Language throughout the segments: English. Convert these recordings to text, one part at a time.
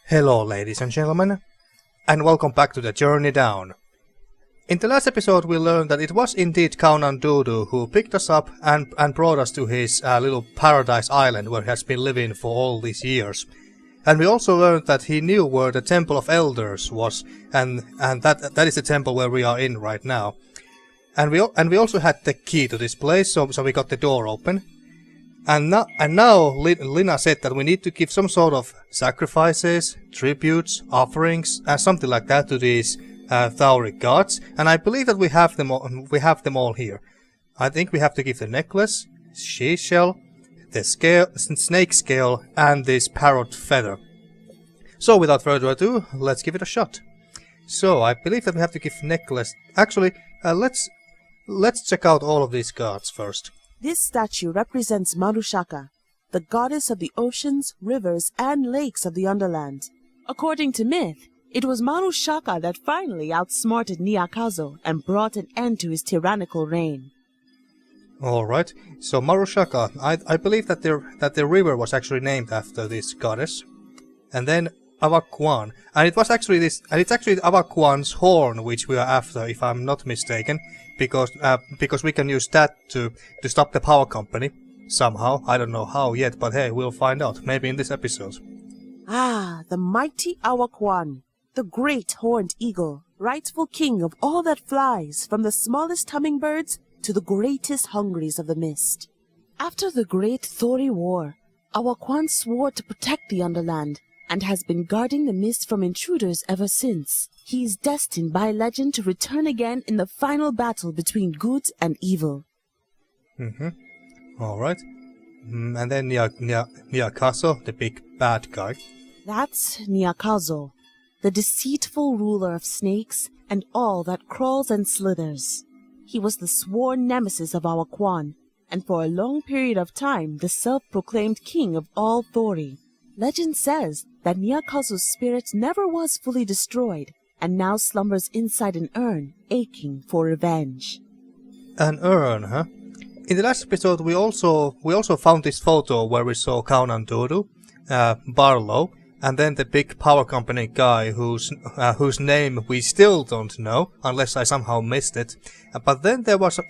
Hello ladies and gentlemen, and welcome back to the Journey Down. In the last episode we learned that it was indeed Kaunan Dudu who picked us up and brought us to his little paradise island where he has been living for all these years. And we also learned that he knew where the Temple of Elders was, and that is the temple where we are in right now. And we also had the key to this place, so we got the door open. And now Lina said that we need to give some sort of sacrifices, tributes, offerings, something like that to these Thauri gods. And I believe that we have them all here. I think we have to give the necklace, she shell, the snake scale, and this parrot feather. So without further ado, let's give it a shot. So I believe that we have to give necklace. Actually, let's check out all of these gods first. This statue represents Marushaka, the goddess of the oceans, rivers, and lakes of the Underland. According to myth, it was Marushaka that finally outsmarted Nyakazo and brought an end to his tyrannical reign. Alright, so Marushaka, I believe that the river was actually named after this goddess. And then Awaquán, and it's actually Awaquán's horn which we are after, if I'm not mistaken, because we can use that to stop the power company somehow. I don't know how yet, but hey, we'll find out, maybe in this episode. Ah, the mighty Awaquán, the great horned eagle, rightful king of all that flies, from the smallest hummingbirds to the greatest hungries of the mist. After the great Thauri war, Awaquán swore to protect the Underland, and has been guarding the mist from intruders ever since. He is destined by legend to return again in the final battle between good and evil. Alright. And then Nyakazo, the big bad guy. That's Nyakazo, the deceitful ruler of snakes and all that crawls and slithers. He was the sworn nemesis of Awaquán, and for a long period of time the self-proclaimed king of all Thauri. Legend says that Nyakazo's spirit never was fully destroyed, and now slumbers inside an urn, aching for revenge. An urn, huh? In the last episode we also found this photo where we saw Kaunan Dudu, Barlow, and then the big power company guy whose name we still don't know, unless I somehow missed it. But then there was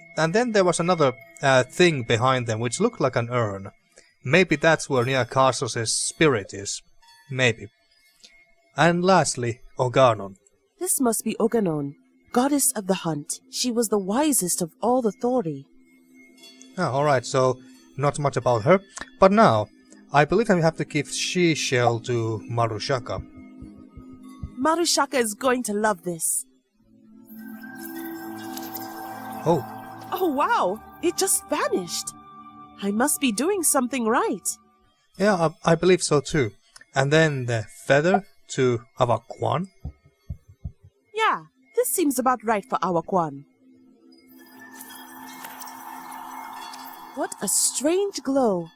another thing behind them which looked like an urn. Maybe that's where Nyakazo's spirit is. Maybe. And lastly, Organon. This must be Organon, goddess of the hunt. She was the wisest of all the Thauri. Alright, so not much about her. But now, I believe that we have to give she-shell to Marushaka. Marushaka is going to love this. Oh. Oh wow, it just vanished. I must be doing something right. Yeah, I believe so too. And then the feather to Awaquán. Yeah, this seems about right for Awaquán. What a strange glow.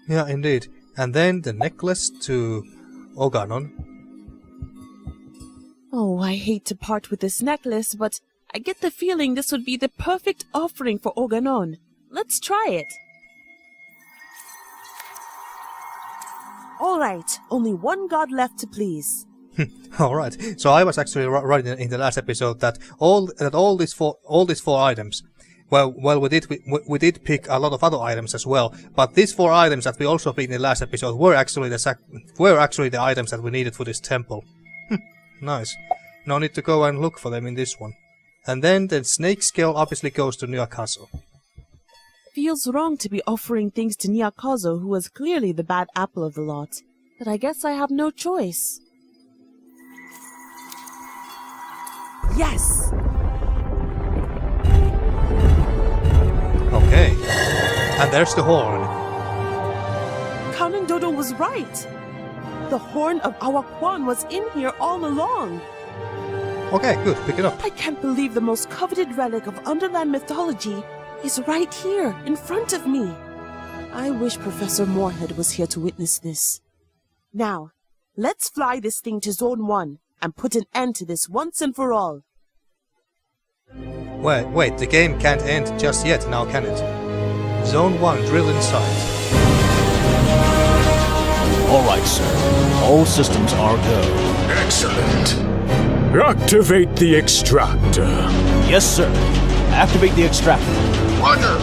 Yeah, indeed. And then the necklace to Organon. Oh, I hate to part with this necklace, but I get the feeling this would be the perfect offering for Organon. Let's try it. All right, only one god left to please. All right. So I was actually right in the last episode that all these four items. Well, we did pick a lot of other items as well, but these 4 items that we also picked in the last episode were actually the items that we needed for this temple. Nice. No need to go and look for them in this one. And then the snake scale obviously goes to Nyakazo. Feels wrong to be offering things to Nyakazo, who was clearly the bad apple of the lot. But I guess I have no choice. Yes! Okay. And there's the horn. Kaunan Dudu was right. The horn of Awaquán was in here all along. Okay, good. Pick it up. I can't believe the most coveted relic of Underland mythology is right here, in front of me. I wish Professor Moorhead was here to witness this. Now, let's fly this thing to Zone 1 and put an end to this once and for all. Wait, the game can't end just yet, now can it? Zone 1 drill inside. All right, sir. All systems are go. Excellent. Activate the extractor. Yes, sir. Activate the extractor. Roger.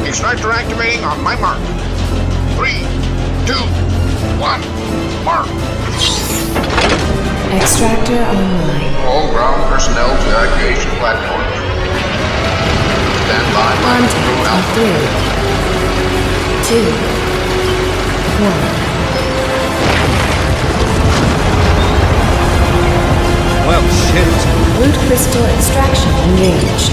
Extractor activating on my mark. 3, 2, 1, mark. Extractor online. All ground personnel to evacuation platform. Stand by. Contact in 3, 2, 1. Well, shit. Root crystal extraction engaged.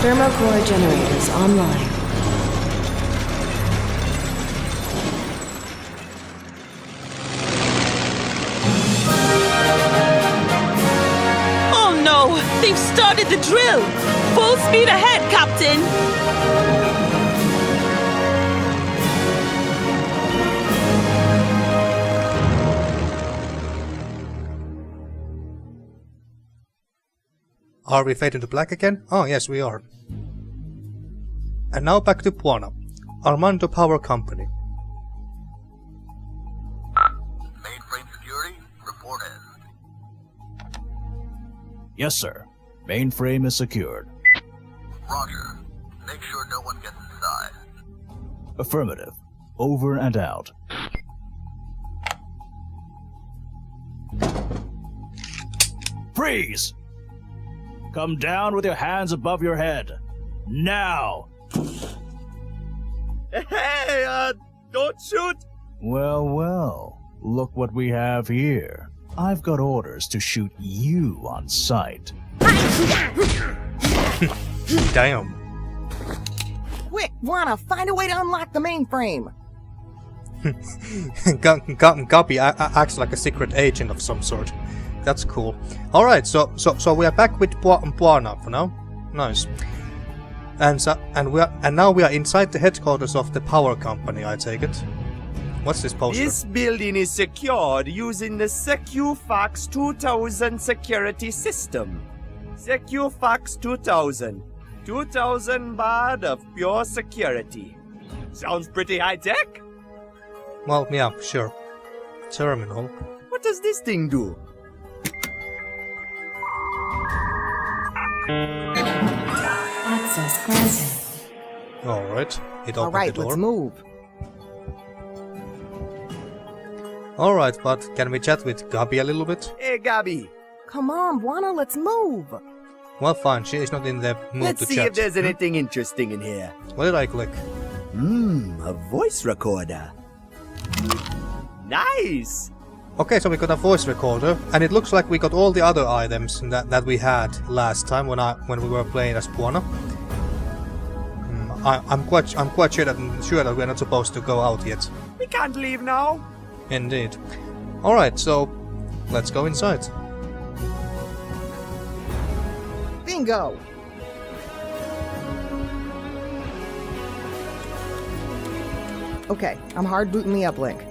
Thermocore generators online. Oh no! They've started the drill! Full speed ahead, Captain! Are we fading to black again? Oh, yes, we are. And now back to Bwana, Armando Power Company. Mainframe security, report in. Yes, sir. Mainframe is secured. Roger. Make sure no one gets inside. Affirmative. Over and out. Freeze! Come down with your hands above your head. Now! Hey, don't shoot! Well, well. Look what we have here. I've got orders to shoot you on sight. Damn. Quick, Bwana, find a way to unlock the mainframe. Guppy acts like a secret agent of some sort. That's cool. Alright, so we are back with Bwana for now. Nice. And now we are inside the headquarters of the power company, I take it. What's this poster? This building is secured using the SecuFax 2000 security system. SecuFax 2000. 2000 baht of pure security. Sounds pretty high-tech? Well, yeah, sure. Terminal. What does this thing do? Access granted. Alright, it opened Alright, the door. let's move. Alright, but can we chat with Gabi a little bit? Hey, Gabi. Come on, Bwana, let's move. Well, fine, she is not in the mood Let's to see chat. if there's anything interesting in here. What did I click? A voice recorder. Nice! Okay, so we got a voice recorder, and it looks like we got all the other items that we had last time when we were playing as Bwana. I'm quite sure that we're not supposed to go out yet. We can't leave now. Indeed. Alright, so let's go inside. Bingo. Okay, I'm hard booting the uplink.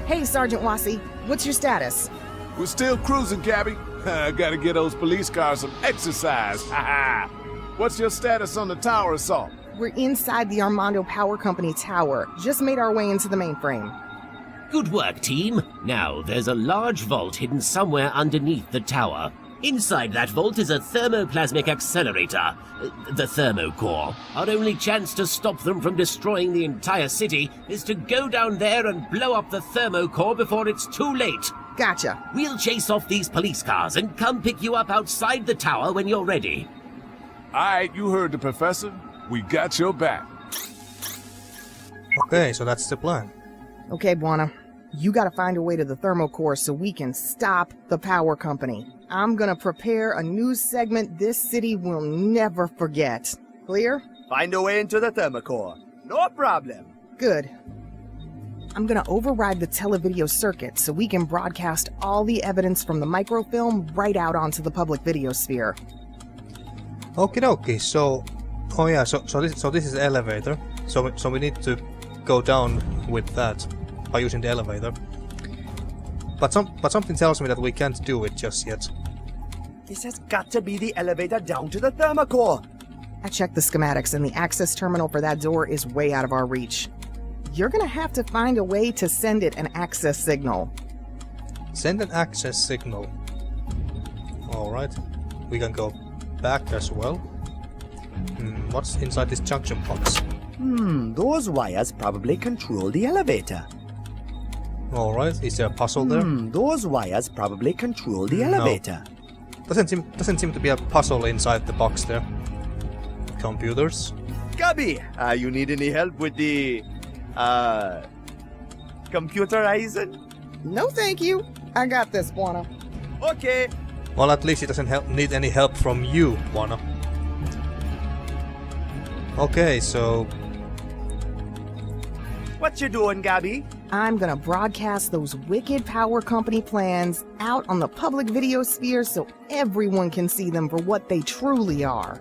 Hey, Sergeant Wasi, what's your status? We're still cruising, Cabby. I gotta get those police cars some exercise. Ha ha. What's your status on the tower assault? We're inside the Armando Power Company tower. Just made our way into the mainframe. Good work, team. Now, there's a large vault hidden somewhere underneath the tower. Inside that vault is a thermoplasmic accelerator, the thermocore. Our only chance to stop them from destroying the entire city is to go down there and blow up the thermocore before it's too late. Gotcha. We'll chase off these police cars and come pick you up outside the tower when you're ready. Alright, you heard the professor. We got your back. Okay, so that's the plan. Okay, Bwana. You gotta find a way to the thermocore so we can stop the power company. I'm gonna prepare a news segment this city will never forget. Clear? Find a way into the thermocore. No problem. Good. I'm gonna override the televideo circuit so we can broadcast all the evidence from the microfilm right out onto the public video sphere. Okie dokie, so Oh yeah, so this is the elevator. So we need to go down with that by using the elevator. But something tells me that we can't do it just yet. This has got to be the elevator down to the thermocore. I checked the schematics and the access terminal for that door is way out of our reach. You're gonna have to find a way to send it an access signal. Send an access signal. Alright. We can go back as well. What's inside this junction box? Those wires probably control the elevator. Alright, is there a puzzle there? Those wires probably control the elevator. Doesn't seem to be a puzzle inside the box there. Computers. Gabby, you need any help with the computerizing? No thank you. I got this, Bwana. Okay. Well, at least he doesn't need any help from you, Bwana. Okay, so... What you doing, Gabby? I'm gonna broadcast those wicked power company plans out on the public video sphere so everyone can see them for what they truly are.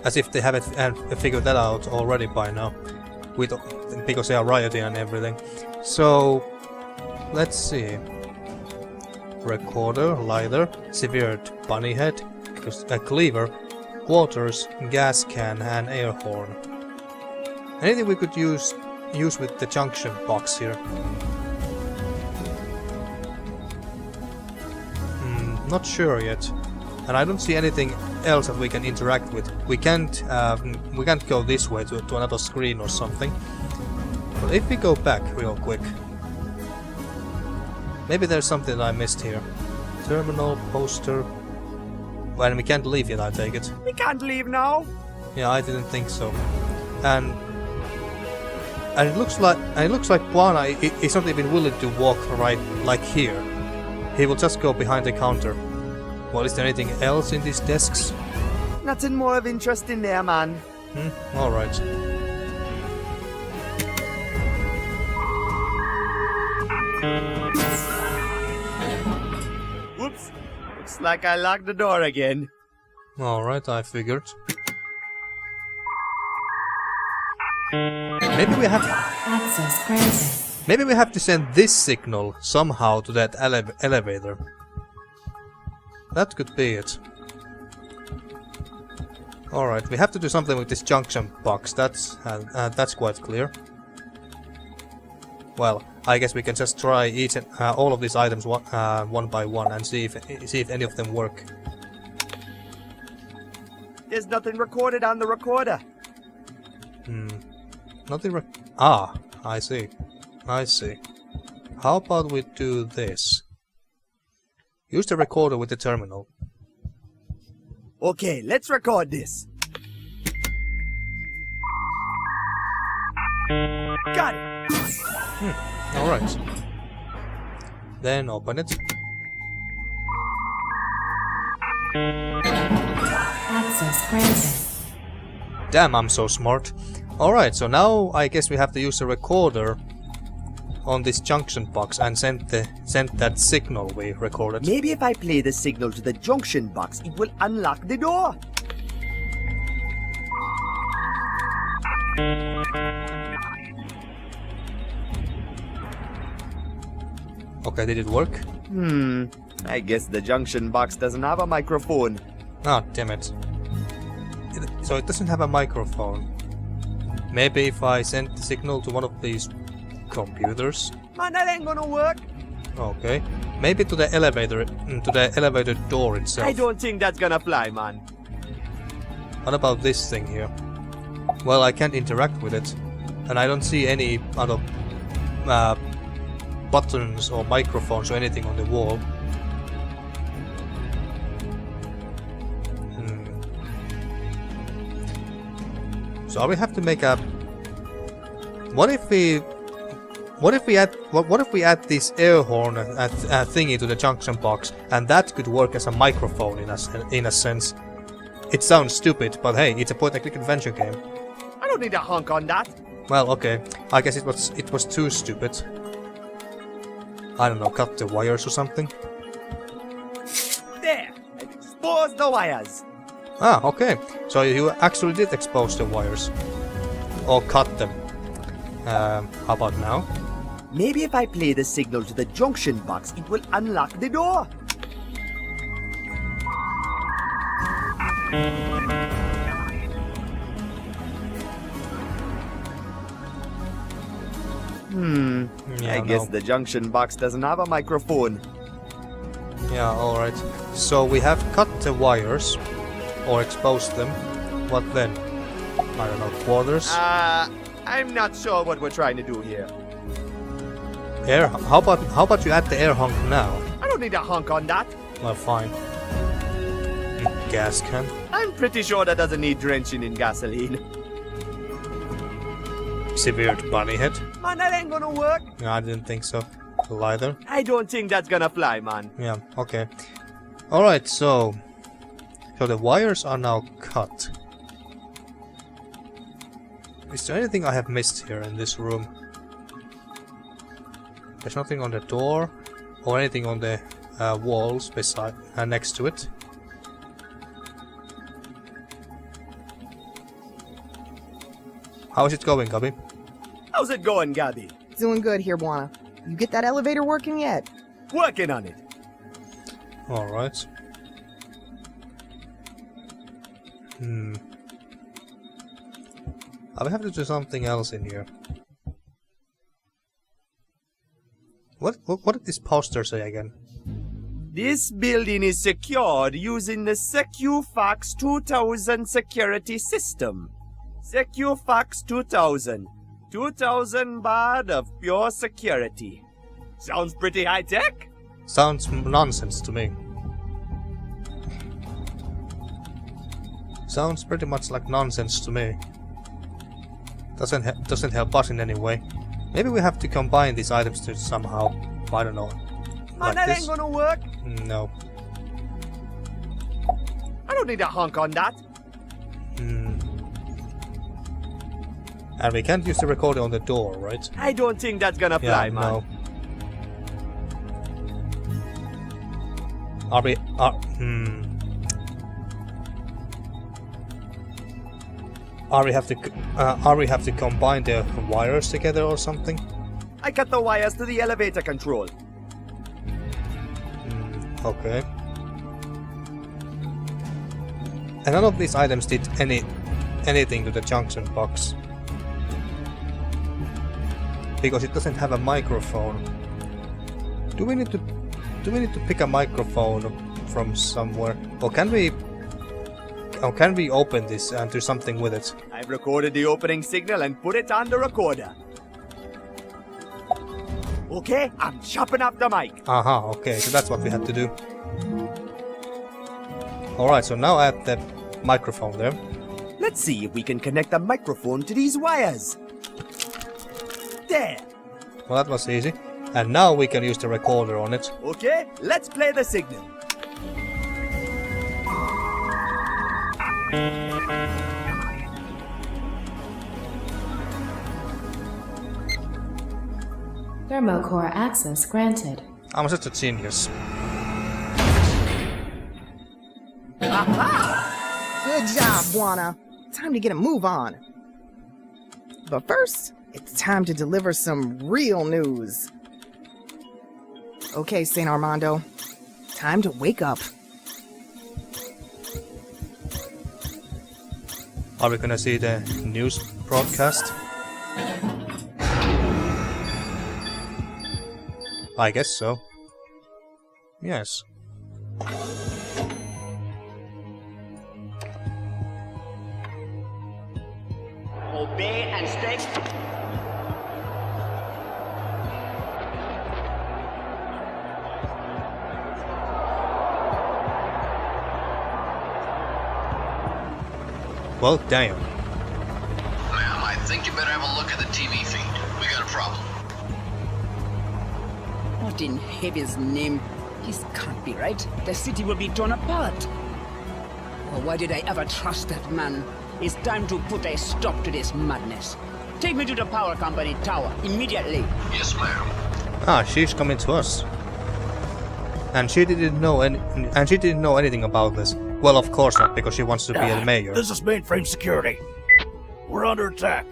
As if they haven't figured that out already by now. Because they are rioting and everything. So... let's see... Recorder, lighter, severed bunny head, a cleaver, quarters, gas can and air horn. Anything we could use with the junction box here? Not sure yet. And I don't see anything else that we can interact with. We can't go this way to another screen or something. But if we go back real quick, maybe there's something I missed here. Terminal, poster... Well, we can't leave yet, I take it. We can't leave now. Yeah, I didn't think so. And it looks like Bwana is not even willing to walk right like here. He will just go behind the counter. Well, is there anything else in these desks? Nothing more of interest in there, man. Alright. Whoops. Looks like I locked the door again. Alright, I figured. Maybe we have... Access granted. Maybe we have to send this signal somehow to that elevator. That could be it. Alright, we have to do something with this junction box. That's quite clear. Well, I guess we can just try each and all of these items one by one and see if any of them work. There's nothing recorded on the recorder. Nothing I see. I see. How about we do this? Use the recorder with the terminal. Okay, let's record this. Got it! Alright. Then open it. Access granted. Damn, I'm so smart. Alright, so now I guess we have to use the recorder on this junction box and send that signal we recorded. Maybe if I play the signal to the junction box, it will unlock the door. Okay, did it work? I guess the junction box doesn't have a microphone. Ah, damn it. So it doesn't have a microphone. Maybe if I send the signal to one of these computers? Man, that ain't gonna work. Okay. Maybe to the elevator door itself. I don't think that's gonna fly, man. What about this thing here? Well, I can't interact with it. And I don't see any other buttons or microphones or anything on the wall. So we have to make a... What if we add this air horn thingy to the junction box, and that could work as a microphone in a sense. It sounds stupid, but hey, it's a point-and-click adventure game. I don't need a honk on that. Well, okay. I guess it was too stupid. I don't know, cut the wires or something. There! I've exposed the wires. Ah, okay. So you actually did expose the wires. Or cut them. How about now? Maybe if I play the signal to the junction box, it will unlock the door. I guess the junction box doesn't have a microphone. Yeah, alright. So we have cut the wires. Or exposed them. What then? I don't know, quarters? I'm not sure what we're trying to do here. Air? How about you add the air hunk now? I don't need a hunk on that. Well, fine. Gas can? I'm pretty sure that doesn't need drenching in gasoline. Severed bunny head? Man, that ain't gonna work. No, I didn't think so. Collider? I don't think that's gonna fly, man. Yeah, okay. Alright, so the wires are now cut. Is there anything I have missed here in this room? There's nothing on the door or anything on the walls beside next to it. How is it going, Gabby? How's it going, Gabby? Doing good here, Bwana. You get that elevator working yet? Working on it. Alright. I will have to do something else in here. What did this poster say again? This building is secured using the SecuFax 2000 security system. SecuFax 2000. 2000 baht of pure security. Sounds pretty high-tech? Sounds nonsense to me. Sounds pretty much like nonsense to me. Doesn't help us in any way. Maybe we have to combine these items to somehow, I don't know. Man, like that this? ain't gonna work. No. I don't need a hunk on that. And we can't use the recorder on the door, right? I don't think that's gonna fly, man. No. Are we have to combine the wires together or something? I cut the wires to the elevator control. Okay. And none of these items did anything to the junction box. Because it doesn't have a microphone. Do we need to pick a microphone from somewhere? Or can we open this and do something with it? I've recorded the opening signal and put it on the recorder. Okay, I'm chopping up the mic. Okay, so that's what we have to do. Alright, so now add the microphone there. Let's see if we can connect the microphone to these wires. There. Well, that was easy. And now we can use the recorder on it. Okay, let's play the signal. Thermocore access granted. I'm such a genius. Good job, Bwana. Time to get a move on. But first, it's time to deliver some real news. Okay, St. Armando. Time to wake up. Are we gonna see the news broadcast? I guess so. Yes. Obey and stay. Well, damn. Ma'am, I think you better have a look at the TV feed. We got a problem. What in heaven's name? This can't be right. The city will be torn apart. Oh, why did I ever trust that man? It's time to put a stop to this madness. Take me to the power company tower immediately. Yes, ma'am. She's coming to us. And she didn't know anything about this. Well, of course not, because she wants to be the mayor. This is mainframe security. We're under attack.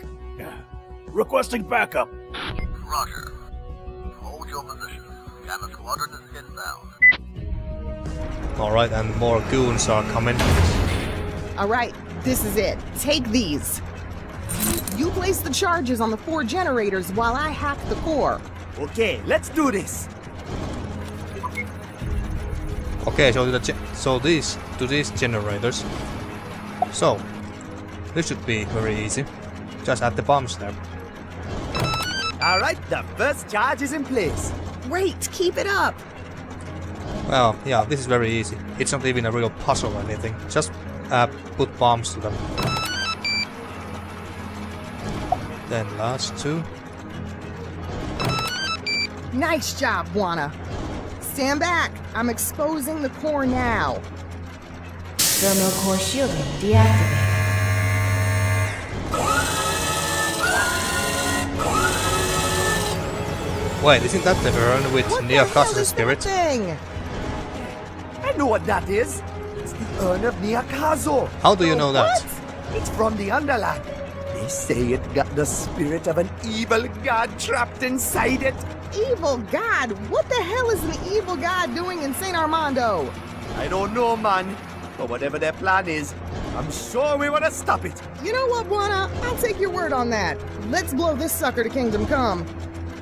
Requesting backup. Roger. Hold your position. Gamma Squadron is inbound. Alright, and more goons are coming. Alright, this is it. Take these. You place the charges on the 4 generators while I hack the core. Okay, let's do this. Okay, so these generators. So this should be very easy. Just add the bombs there. Alright, the first charge is in place. Great, keep it up. Well, yeah, this is very easy. It's not even a real puzzle or anything. Just put bombs to them. Then last 2. Nice job, Bwana. Stand back. I'm exposing the core now. Thermal core shielding deactivated. Wait, isn't that the urn with Neokas's spirit? Thing? I know what that is. It's the urn of Neokazo. How do you know that? What? It's from the Underland. They say it got the spirit of an evil god trapped inside it. Evil god? What the hell is an evil god doing in St. Armando? I don't know, man. But whatever their plan is, I'm sure we want to stop it. You know what, Bwana? I'll take your word on that. Let's blow this sucker to Kingdom Come.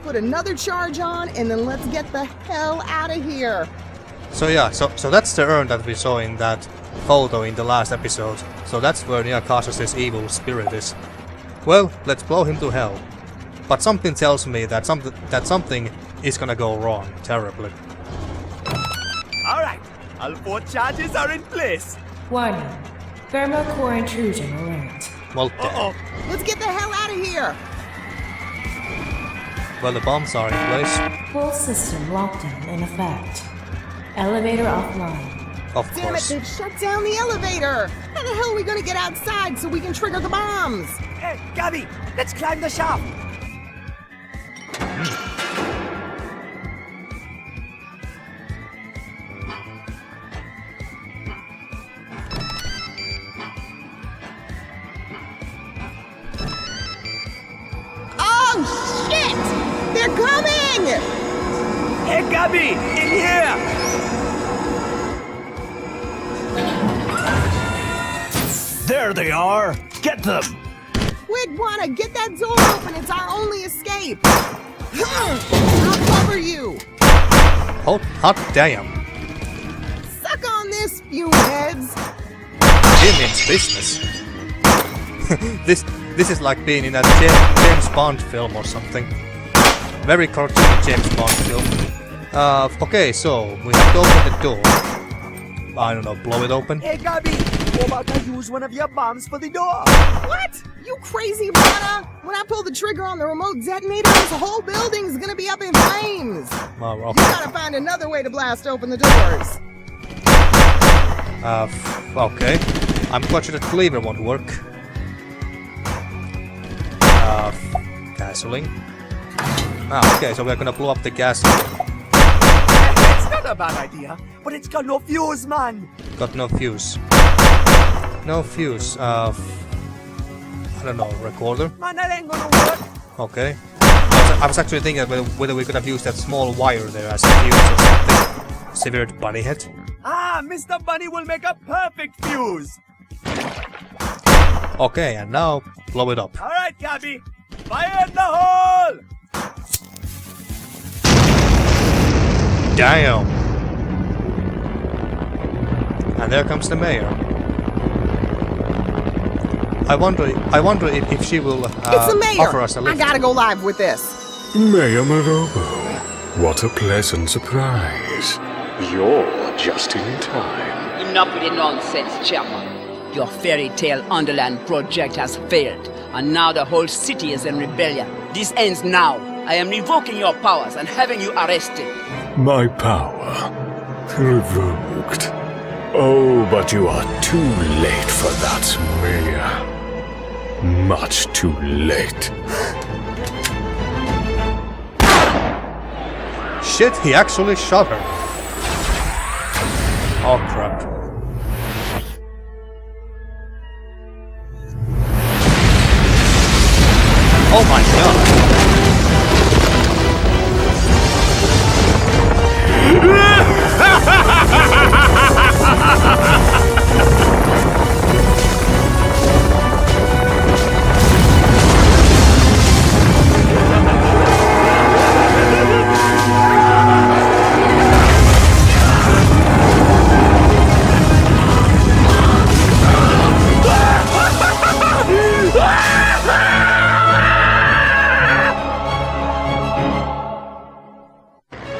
Put another charge on, and then let's get the hell out of here. So yeah, so that's the urn that we saw in that photo in the last episode. So that's where Neokas's evil spirit is. Well, let's blow him to hell. But something tells me that something is gonna go wrong terribly. Alright, all 4 charges are in place. Warning. Thermal core intrusion alert. Well, Let's get the hell out of here. well, the bombs are in place. Full system lockdown in effect. Elevator offline. Of Damn it, course. they've shut down the elevator. How the hell are we gonna get outside so we can trigger the bombs? Hey, Gabby, let's climb the shaft. Oh, shit! They're coming! Hey, Gabby, in here! There they are! Get them! Quick, Bwana, get that door open. It's our only escape. I'll cover you. Hot damn. Suck on this, fume heads. He means business. This is like being in a James Bond film or something. Very cartoony James Bond film. Okay, so we have to open the door. I don't know, blow it open. Hey, Gabby, how about I use one of your bombs for the door? What? You crazy, Bwana? When I pull the trigger on the remote detonator, this whole building's gonna be up in flames. Oh, You okay. gotta find another way to blast open the doors. Okay. I'm quite sure the cleaver won't work. Gasoline. Okay, so we're gonna blow up the gas. It's not a bad idea, but it's got no fuse, man. Got no fuse. No fuse. I don't know, recorder? Man, that ain't gonna work. Okay. I was actually thinking whether we could have used that small wire there as a fuse or something. Severed bunny head. Ah, Mr. Bunny will make a perfect fuse. Okay, and now blow it up. Alright, Gabby, fire in the hole! Damn! And there comes the mayor. I wonder if she will It's the mayor. offer us a I lift. gotta go live with this. Mayor Marobo, what a pleasant surprise. You're just in time. Enough with the nonsense, Chairman. Your fairy tale Underland project has failed, and now the whole city is in rebellion. This ends now. I am revoking your powers and having you arrested. My power revoked. Oh, but you are too late for that, Mayor. Much too late. Shit, he actually shot her. Oh crap. Oh my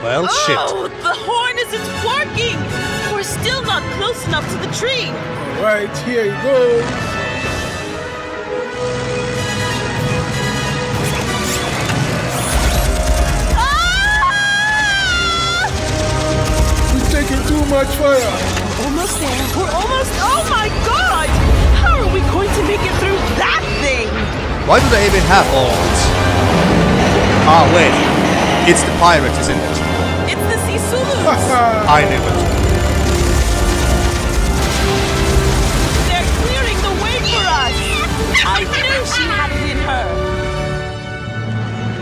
Well, shit. Oh, the horn isn't working! We're still not close enough to the tree! Alright, here you go. We're taking too much fire. Almost there. We're almost... Oh my god! How are we going to make it through that thing? Why do they even have horns? Ah, wait. It's the pirates, isn't it? It's the Sisulus! I knew it. They're clearing the way for us! I knew she had it in her!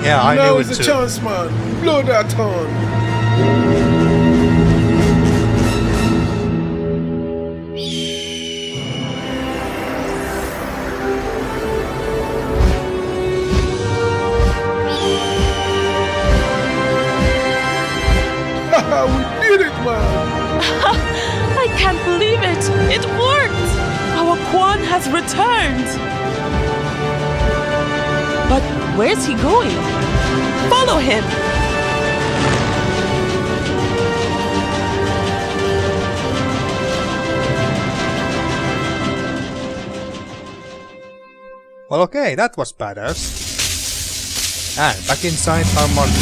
Yeah, I now knew is it the too. chance, man. Blow that horn. We did it, man! I can't believe it! It worked! Our Quan has returned! But where's he going? Follow him! Well, okay, that was badass. And back inside Armando.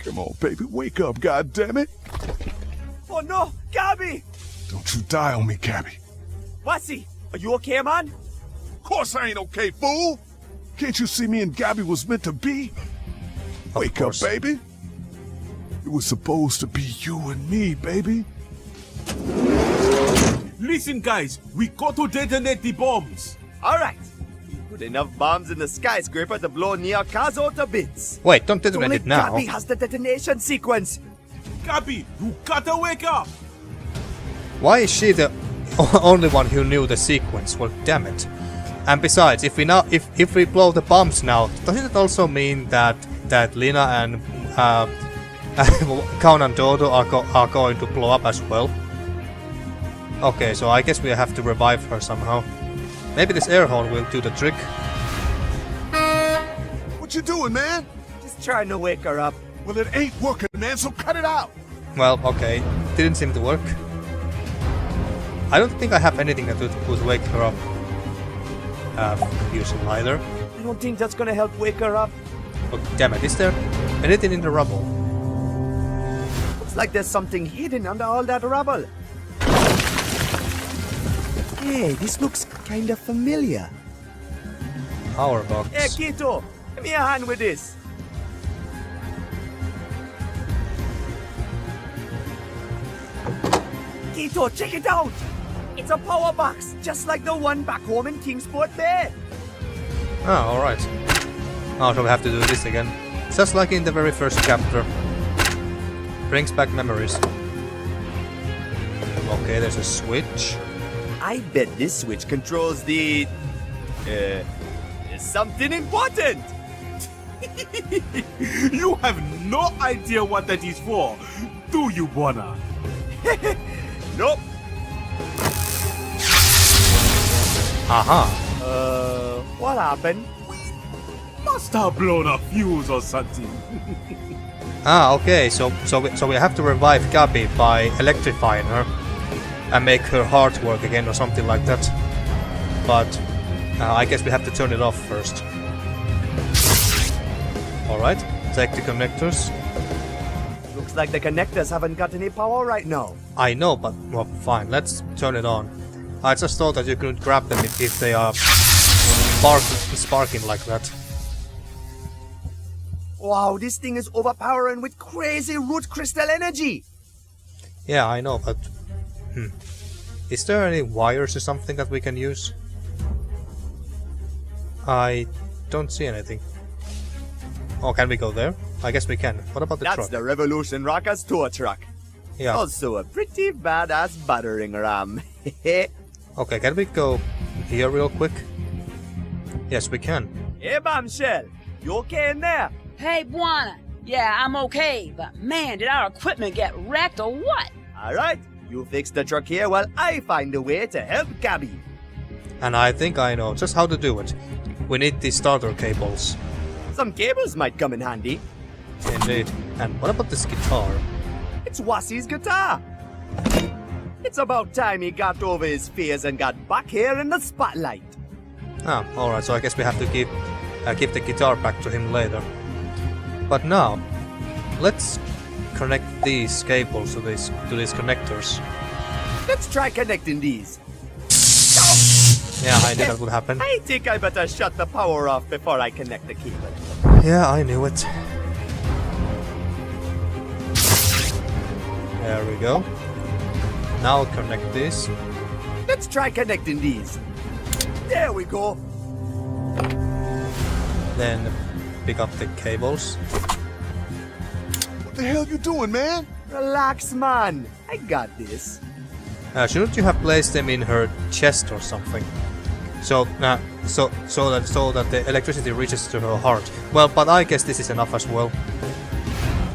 Come on, baby, wake up, goddammit! Oh no, Gabby! Don't you die on me, Gabby. Wasi, are you okay, man? Of course I ain't okay, fool! Can't you see me and Gabby was meant to be? Wake up, baby. It was supposed to be you and me, baby. Listen, guys, we got to detonate the bombs. Alright. Put enough bombs in the skyscraper to blow Niakazo to bits. Wait, don't detonate it now. Gabby has the detonation sequence. Gabby, you gotta wake up! Why is she the only one who knew the sequence? Well, damn it. And besides, if we blow the bombs now, doesn't it also mean that Lina and Count and Dodo are going to blow up as well? Okay, so I guess we have to revive her somehow. Maybe this air horn will do the trick. What you doing, man? Just trying to wake her up. Well, it ain't working, man, so cut it out. Well, okay. Didn't seem to work. I don't think I have anything that would wake her up. Using either. I don't think that's gonna help wake her up. Oh, damn it, is there anything in the rubble? Looks like there's something hidden under all that rubble. Hey, this looks kinda familiar. Power box. Hey, Kito, give me a hand with this. Kito, check it out! It's a power box, just like the one back home in Kingsport Bay. Oh, alright. Oh, so we have to do this again. Just like in the very first chapter. Brings back memories. Okay, there's a switch. I bet this switch controls the... something important! You have no idea what that is for, do you, Bwana? Nope. Aha. What happened? Must have blown a fuse or something. Ah, okay, so we have to revive Gabby by electrifying her and make her heart work again or something like that. But I guess we have to turn it off first. Alright, take the connectors. Looks like the connectors haven't got any power right now. I know, but well, fine, let's turn it on. I just thought that you couldn't grab them if they are sparking like that. Wow, this thing is overpowering with crazy root crystal energy! Yeah, I know, but... Is there any wires or something that we can use? I don't see anything. Oh, can we go there? I guess we can. What about the That's truck? the Revolution Rockers tour truck. Yeah. Also a pretty badass battering ram. Okay, can we go here real quick? Yes, we can. Hey, Bombshell. You okay in there? Hey, Bwana. Yeah, I'm okay, but man, did our equipment get wrecked or what? Alright, you fix the truck here while I find a way to help Gabby. And I think I know just how to do it. We need the starter cables. Some cables might come in handy. Indeed. And what about this guitar? It's Wassi's guitar. It's about time he got over his fears and got back here in the spotlight. Ah, alright, so I guess we have to give the guitar back to him later. But now, let's connect these cables to these connectors. Let's try connecting these. Yeah, I knew that would happen. I think I better shut the power off before I connect the cable. Yeah, I knew it. There we go. Now connect this. Let's try connecting these. There we go. Then pick up the cables. What the hell you doing, man? Relax, man. I got this. Shouldn't you have placed them in her chest or something? So that the electricity reaches to her heart. Well, but I guess this is enough as well.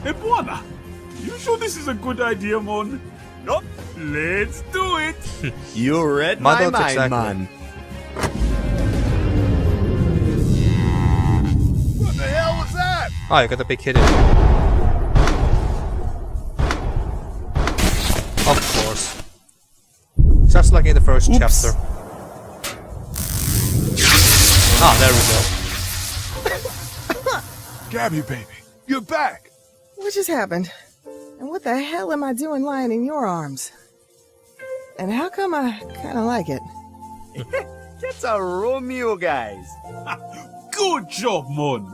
Hey, Bwana, you sure this is a good idea, man? Nope. Let's do it. You read my mind, exactly. man. What the hell was that? Ah, you got a big hit in. Of course. Just like in the first chapter. Ah, there we go. Gabby, baby, you're back. What just happened? And what the hell am I doing lying in your arms? And how come I kind of like it? That's a Romeo, guys. Good job, man.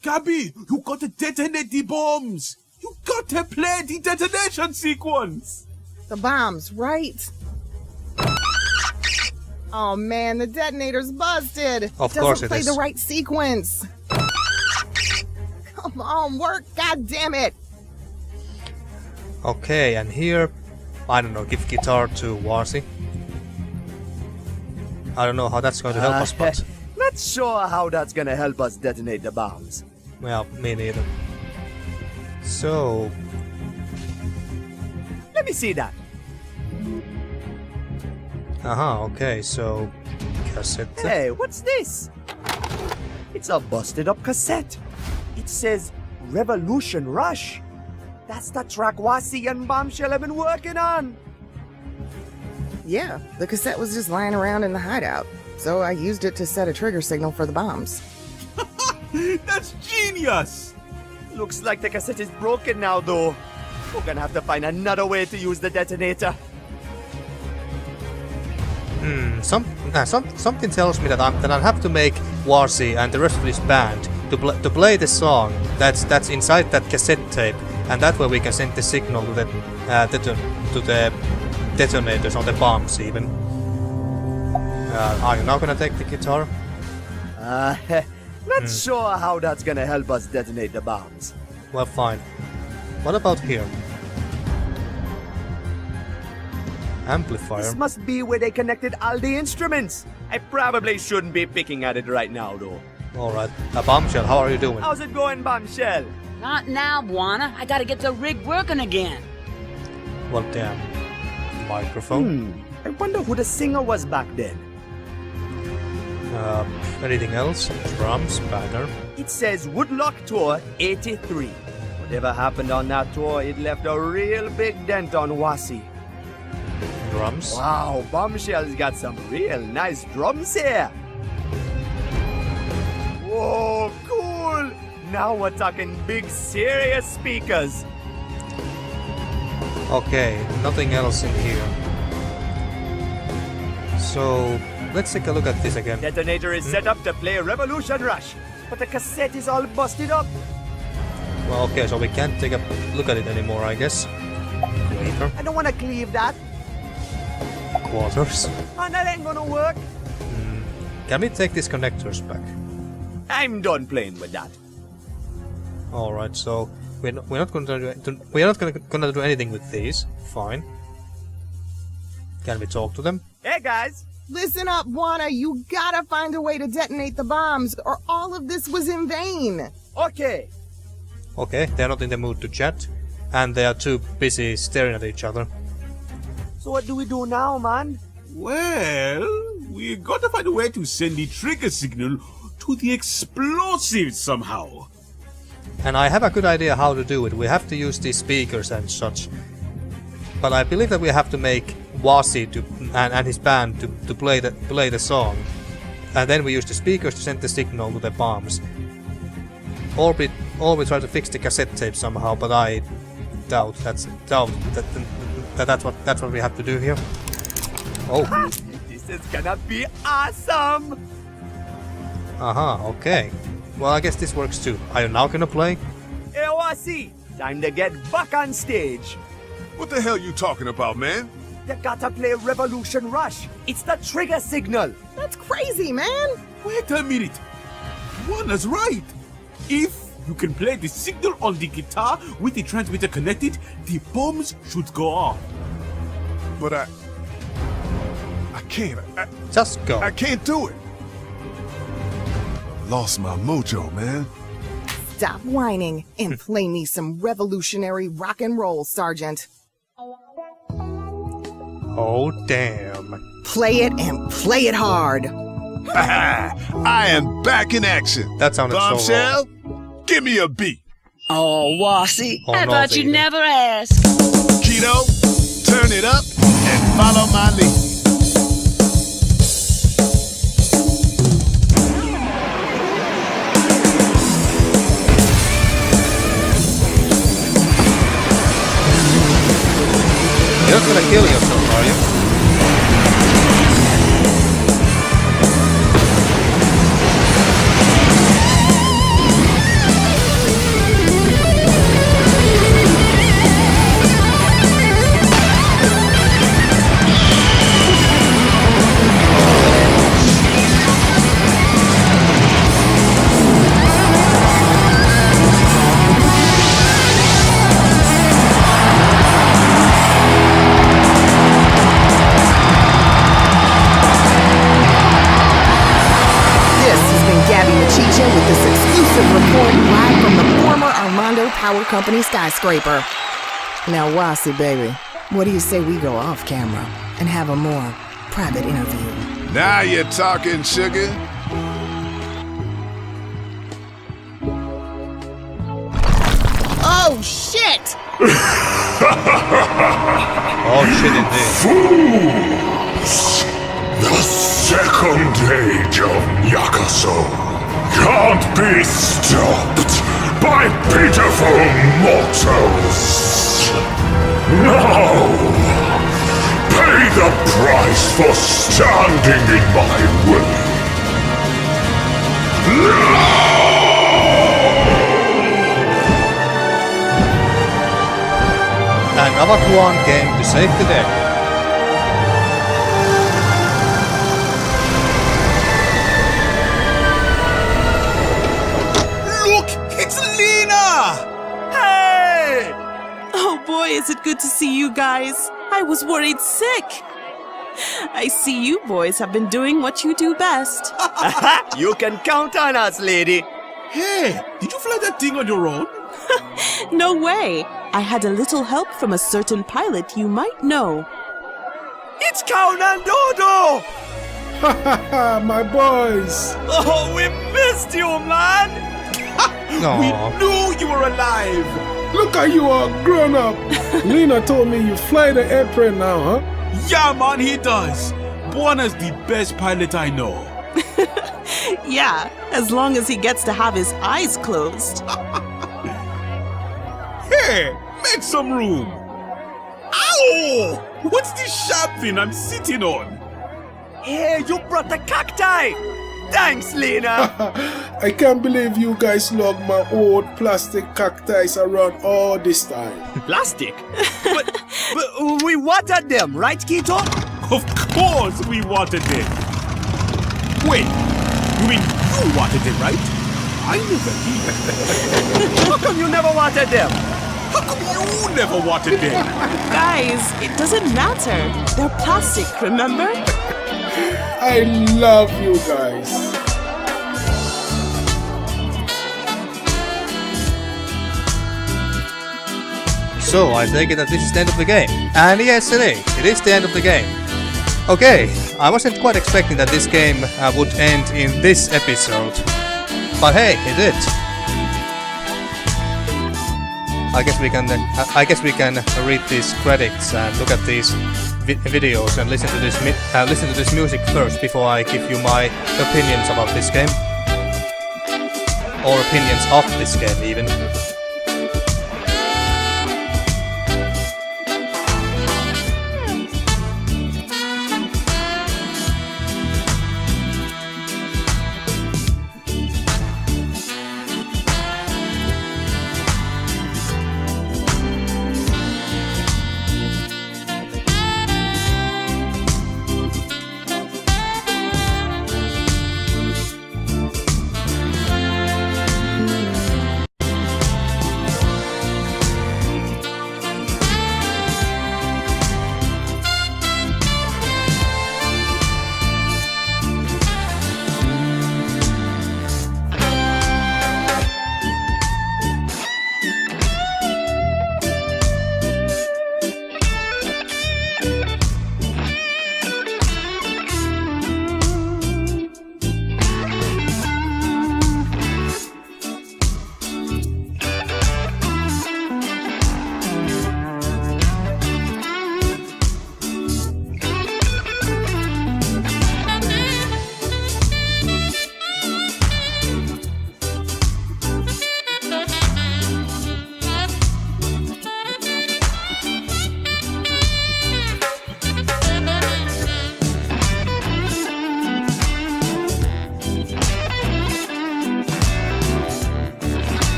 Gabby, you got to detonate the bombs. You got to play the detonation sequence. The bombs, right? Oh man, the detonator's busted. Of course it doesn't play is. the right sequence. Come on, work, god damn it. Okay, and here, I don't know, give guitar to Warsi. I don't know how that's going to help us, but... Not sure how that's gonna help us detonate the bombs. Well, me neither. So... Let me see that. Okay, so... Cassette... Hey, what's this? It's a busted up cassette. It says Revolution Rush. That's the track Wassi and Bombshell have been working on. Yeah, the cassette was just lying around in the hideout, so I used it to set a trigger signal for the bombs. That's genius! Looks like the cassette is broken now, though. We're gonna have to find another way to use the detonator. Something tells me that I'll have to make Warsi and the rest of this band to play the song that's inside that cassette tape, and that way we can send the signal to the detonators on the bombs even. Are you now gonna take the guitar? Not sure how that's gonna help us detonate the bombs. Well, fine. What about here? Amplifier. This must be where they connected all the instruments. I probably shouldn't be picking at it right now, though. Alright. Bombshell, how are you doing? How's it going, Bombshell? Not now, Bwana. I gotta get the rig working again. Well, damn. Microphone. I wonder who the singer was back then. Anything else? Drums, banner. It says Woodlock Tour 83. Whatever happened on that tour, it left a real big dent on Wassi. Drums. Wow, Bombshell's got some real nice drums here. Whoa, cool! Now we're talking big, serious speakers. Okay, nothing else in here. So, let's take a look at this again. Detonator is set up to play Revolution Rush, but the cassette is all busted up. Well, okay, so we can't take a look at it anymore, I guess. Later. I don't want to cleave that. Quarters. And that ain't gonna work. Can we take these connectors back? I'm done playing with that. Alright, so we're not gonna do anything with these. Fine. Can we talk to them? Hey guys! Listen up, Bwana. You gotta find a way to detonate the bombs, or all of this was in vain. Okay. Okay, they're not in the mood to chat, and they are too busy staring at each other. So what do we do now, man? Well, we gotta find a way to send the trigger signal to the explosives somehow. And I have a good idea how to do it. We have to use these speakers and such. But I believe that we have to make Wasi and his band to play the song. And then we use the speakers to send the signal to the bombs. Or we try to fix the cassette tape somehow, but I doubt that's what we have to do here. Oh. This is gonna be awesome! Okay. Well, I guess this works too. Are you now gonna play? Hey, Wasi! Time to get back on stage. What the hell you talking about, man? You gotta play Revolution Rush. It's the trigger signal. That's crazy, man. Wait a minute. Bwana's right. If you can play the signal on the guitar with the transmitter connected, the bombs should go off. But I can't. Just go. I can't do it. Lost my mojo, man. Stop whining and play me some revolutionary rock and roll, Sergeant. Oh, damn. Play it and play it hard. I am back in action. That sounded Bombshell, so wrong. Give me a beat. Oh, Wasi, Oh, I no, thought you'd baby. never ask. Keto, turn it up and follow my lead. You're not gonna kill yourself, are you? With this exclusive report live from the former Armando Power Company skyscraper. Now, Wasi, baby, what do you say we go off camera and have a more private interview? Now you're talking, sugar. Oh, shit! Oh, shit indeed. Fools! The second age of Nyakaso can't be stopped by pitiful mortals. No! Pay the price for standing in my way. And Awaquán came to save the day. Hey! Oh boy, is it good to see you guys. I was worried sick. I see you boys have been doing what you do best. You can count on us, lady. Hey, did you fly that thing on your own? No way. I had a little help from a certain pilot you might know. It's Armando! Ha ha ha, my boys! Oh, we missed you, man! We knew you were alive! Look at you all grown up! Lena told me you fly the airplane now, huh? Yeah, man, he does. Bwana's the best pilot I know. Yeah, as long as he gets to have his eyes closed. Hey, make some room. Ow! What's this sharp thing I'm sitting on? Hey, you brought the cacti! Thanks, Lena! I can't believe you guys logged my old plastic cacti around all this time. Plastic? but we watered them, right, Kito? Of course we wanted it! Wait, you mean you wanted it, right? I never did. How come you never wanted them? How come you never wanted them? Guys, it doesn't matter. They're plastic, remember? I love you guys. So I take it that this is the end of the game. And yes, it is. It is the end of the game. Okay, I wasn't quite expecting that this game would end in this episode. But hey, it did. I guess we can read these credits and look at these videos and listen to this music first before I give you my opinions about this game, or opinions of this game even.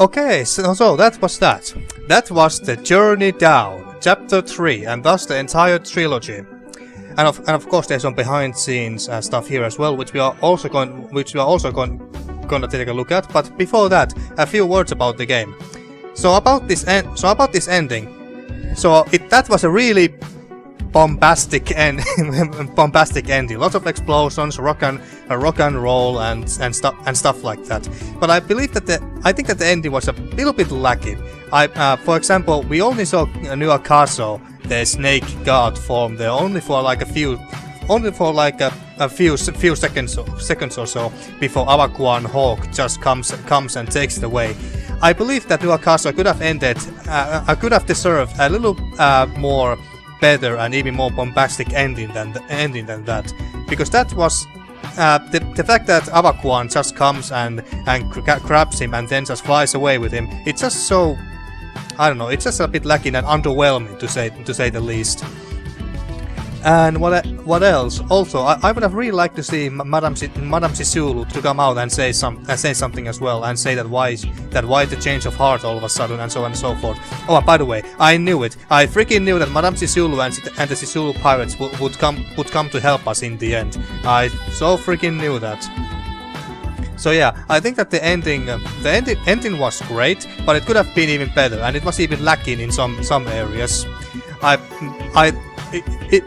Okay, so that was that. That was The Journey Down, Chapter 3, and thus the entire trilogy. And of course there's some behind scenes stuff here as well, which we are also going to take a look at. But before that, a few words about the game. So about this ending. So that was a really bombastic bombastic ending. Lots of explosions, rock and roll, and stuff like that. But I believe that I think that the ending was a little bit lacking. For example, we only saw New Akaso, the snake god form there, only for like a few seconds or so before Awaquán Hawk just comes and takes it away. I believe that New Akaso could have deserved a little more better and even more bombastic ending than that, because that was the fact that Awaquán just comes and grabs him and then just flies away with him. It's just so, I don't know, it's just a bit lacking and underwhelming to say the least. And what else? Also, I would have really liked to see Madame Sisulu to come out and say something as well, and say that why the change of heart all of a sudden, and so on and so forth. Oh, by the way, I knew it. I freaking knew that Madame Sisulu and the Sisulu pirates would come to help us in the end. I so freaking knew that. So yeah, I think that the ending was great, but it could have been even better, and it was even lacking in some areas.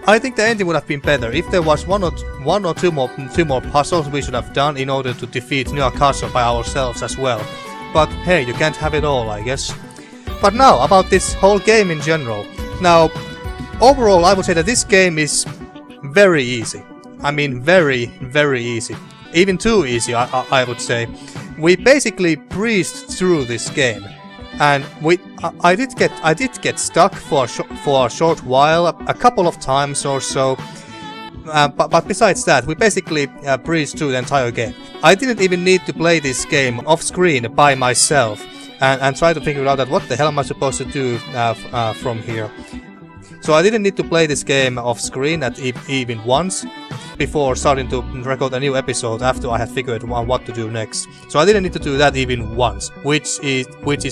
I think the ending would have been better if there was one or two more puzzles we should have done in order to defeat New Castle by ourselves as well. But hey, you can't have it all, I guess. But now, about this whole game in general. Now, overall, I would say that this game is very easy. I mean, very, very easy. Even too easy, I would say. We basically breezed through this game. And I did get stuck for a short while, a couple of times or so. But besides that, we basically breezed through the entire game. I didn't even need to play this game off screen by myself and try to figure out that what the hell am I supposed to do from here. So I didn't need to play this game off screen even once before starting to record a new episode after I had figured out what to do next. So I didn't need to do that even once, which is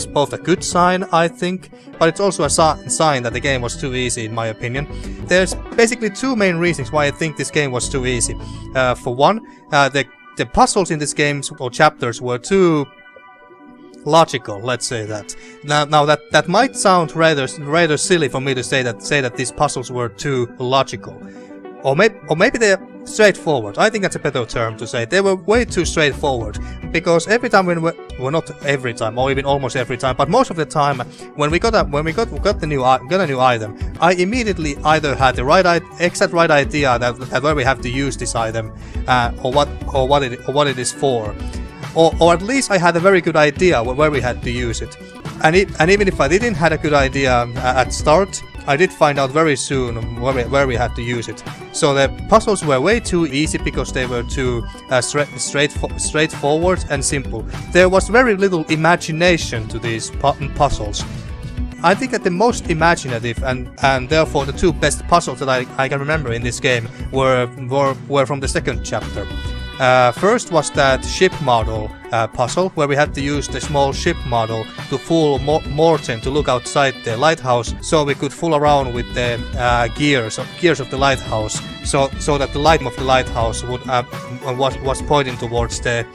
both a good sign, I think, but it's also a sign that the game was too easy in my opinion. There's basically two main reasons why I think this game was too easy. For one, the puzzles in this game or chapters were too logical, let's say that. Now that might sound rather silly for me to say that these puzzles were too logical. Or maybe they're straightforward. I think that's a better term to say. They were way too straightforward. Because every time well, not every time, or even almost every time, but most of the time when we got a new item, I immediately either had the exact right idea that where we have to use this item, or what it is for. Or at least I had a very good idea where we had to use it. And even if I didn't have a good idea at start, I did find out very soon where we had to use it. So the puzzles were way too easy because they were too straightforward and simple. There was very little imagination to these puzzles. I think that the most imaginative and therefore the two best puzzles that I can remember in this game were from the second chapter. First was that ship model puzzle, where we had to use the small ship model to fool Morten to look outside the lighthouse, so we could fool around with the gears of the lighthouse, so that the light of the lighthouse was pointing towards the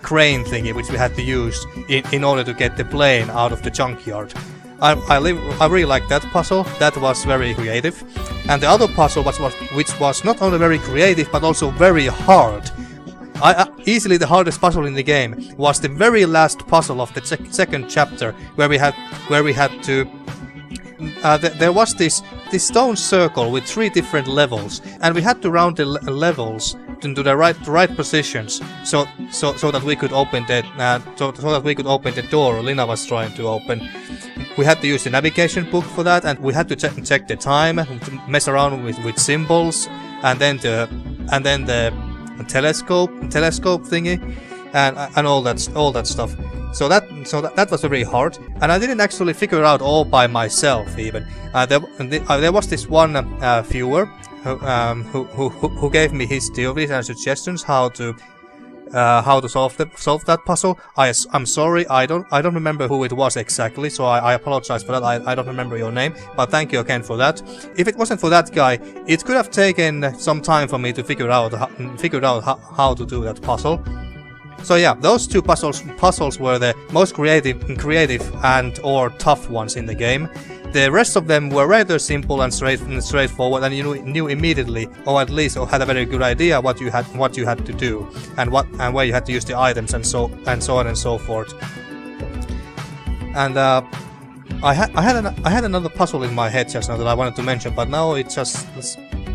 crane thingy, which we had to use in order to get the plane out of the junkyard. I really liked that puzzle. That was very creative. And the other puzzle which was not only very creative but also very hard. Easily the hardest puzzle in the game was the very last puzzle of the second chapter, where we had to. There was this stone circle with 3 different levels, and we had to round the levels into the right positions, so that we could open the door Lina was trying to open. We had to use the navigation book for that, and we had to check the time, to mess around with symbols, and then the telescope thingy, and all that stuff. So that was very hard, and I didn't actually figure it out all by myself even. There was this one viewer who gave me his theories and suggestions how to solve that puzzle. I'm sorry, I don't remember who it was exactly, so I apologize for that. I don't remember your name, but thank you again for that. If it wasn't for that guy, it could have taken some time for me to figure out how to do that puzzle. So yeah, those two puzzles were the most creative and or tough ones in the game. The rest of them were rather simple and straightforward, and you knew immediately, or at least had a very good idea what you had to do, and where you had to use the items, and so on and so forth. And I had another puzzle in my head just now that I wanted to mention, but now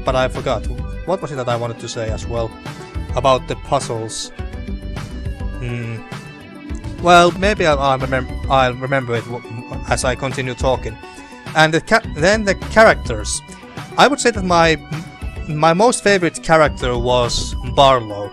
but I forgot. What was it that I wanted to say as well about the puzzles? Well, maybe I'll remember it as I continue talking. And then the characters. I would say that my most favorite character was Barlow,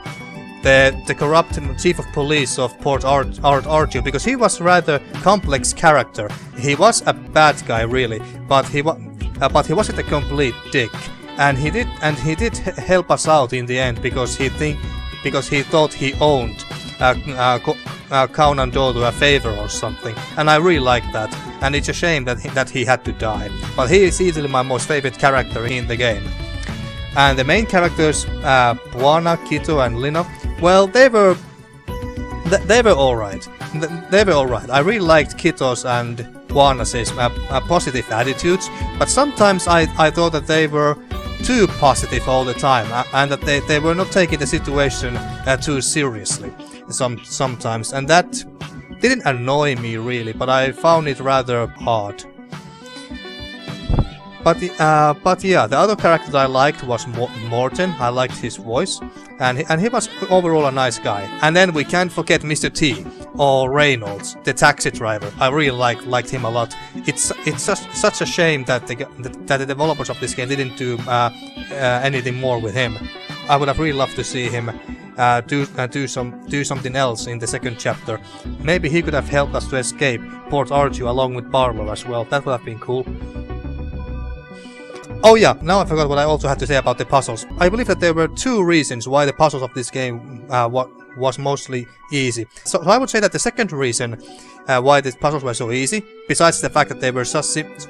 the corrupt chief of police of Port Arthur, because he was a rather complex character. He was a bad guy really, but he wasn't a complete dick, and he did help us out in the end because he thought he owned Kaunan Dodo a favor or something, and I really like that. And it's a shame that he had to die, but he is easily my most favorite character in the game. And the main characters, Bwana, Kito, and Lina, well, they were alright. They were alright. I really liked Kito's and Bwana's positive attitudes, but sometimes I thought that they were too positive all the time, and that they were not taking the situation too seriously sometimes, and that didn't annoy me really, but I found it rather hard. But yeah, the other character that I liked was Morten. I liked his voice, and he was overall a nice guy. And then we can't forget Mr. T, or Reynolds, the taxi driver. I really liked him a lot. It's such a shame that the developers of this game didn't do anything more with him. I would have really loved to see him do something else in the second chapter. Maybe he could have helped us to escape Port Arthur along with Barlow as well. That would have been cool. Oh yeah, now I forgot what I also had to say about the puzzles. I believe that there were two reasons why the puzzles of this game was mostly easy. So I would say that the second reason why the puzzles were so easy, besides the fact that they were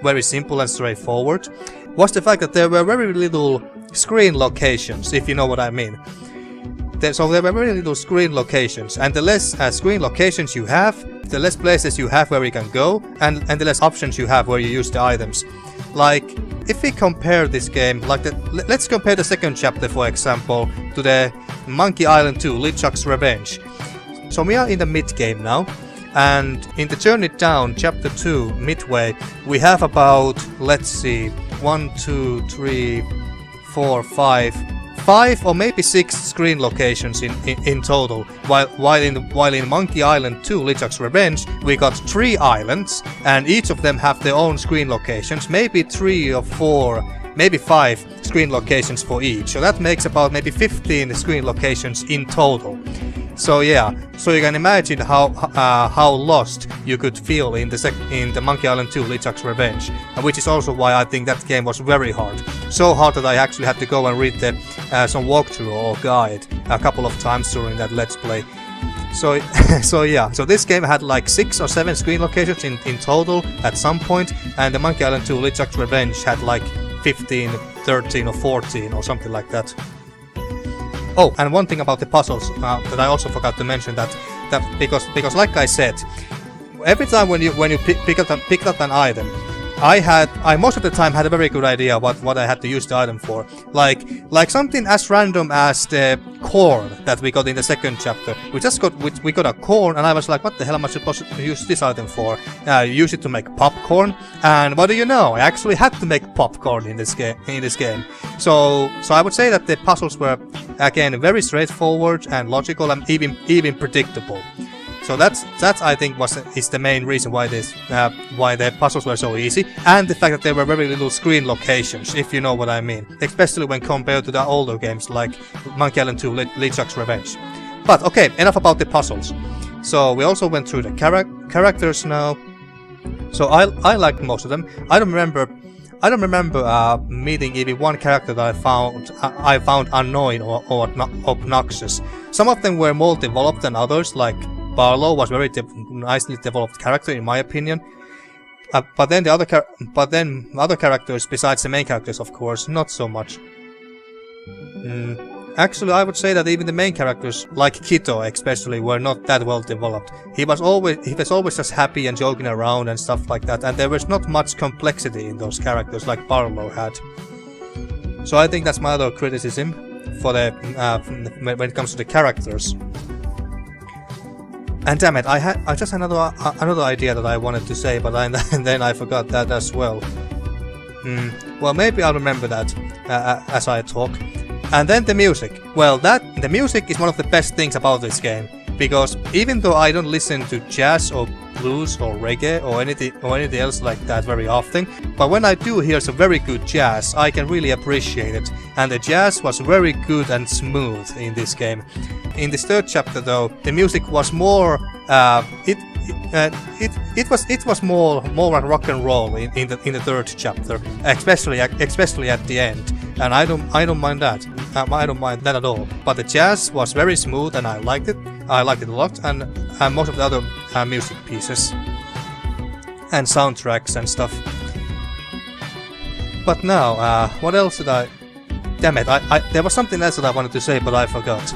very simple and straightforward, was the fact that there were very little screen locations, if you know what I mean. So there were very little screen locations, and the less screen locations you have, the less places you have where you can go, and the less options you have where you use the items. Like, if we compare this game, like let's compare the second chapter, for example, to the Monkey Island 2, LeChuck's Revenge. So we are in the mid-game now, and in the Journey Down, chapter 2, midway, we have about, let's see, 1, 2, 3, 4, 5 or maybe 6 screen locations in total, while in Monkey Island 2 LeChuck's Revenge we got 3 islands, and each of them have their own screen locations, maybe 3 or 4, maybe 5 screen locations for each, so that makes about maybe 15 screen locations in total. So yeah, so you can imagine how lost you could feel in the Monkey Island 2 LeChuck's Revenge, and which is also why I think that game was very hard. So hard that I actually had to go and read some walkthrough or guide a couple of times during that Let's Play. So yeah, so this game had like 6 or 7 screen locations in total at some point, and the Monkey Island 2 LeChuck's Revenge had like 15, 13 or 14 or something like that. Oh, and one thing about the puzzles that I also forgot to mention, that because like I said, every time when you pick up an item, I most of the time had a very good idea what I had to use the item for. Like something as random as the corn that we got in the second chapter. We got a corn, and I was like, what the hell am I supposed to use this item for? Use it to make popcorn, and what do you know? I actually had to make popcorn in this game. So I would say that the puzzles were again very straightforward and logical and even predictable. So that's I think is the main reason why the puzzles were so easy, and the fact that there were very little screen locations, if you know what I mean, especially when compared to the older games like Monkey Island 2 LeChuck's Revenge. But okay, enough about the puzzles. So we also went through the characters now. So I liked most of them. I don't remember meeting even one character that I found annoying or obnoxious. Some of them were more developed than others, like Barlow was very nicely developed character in my opinion, but then other characters besides the main characters, of course, not so much. Actually, I would say that even the main characters, like Kito especially, were not that well developed. He was always just happy and joking around and stuff like that, and there was not much complexity in those characters like Barlow had. So I think that's my other criticism for when it comes to the characters. And damn it, I just had another idea that I wanted to say, but then I forgot that as well. Well, maybe I'll remember that as I talk. And then the music. Well, the music is one of the best things about this game, because even though I don't listen to jazz or blues or reggae or anything else like that very often, but when I do hear some very good jazz, I can really appreciate it. And the jazz was very good and smooth in this game. In this third chapter, though, the music was more it was more like rock and roll in the third chapter, especially at the end, and I don't mind that. I don't mind that at all. But the jazz was very smooth, and I liked it. I liked it a lot, and most of the other music pieces and soundtracks and stuff. But now, what else did I? Damn it! There was something else that I wanted to say, but I forgot.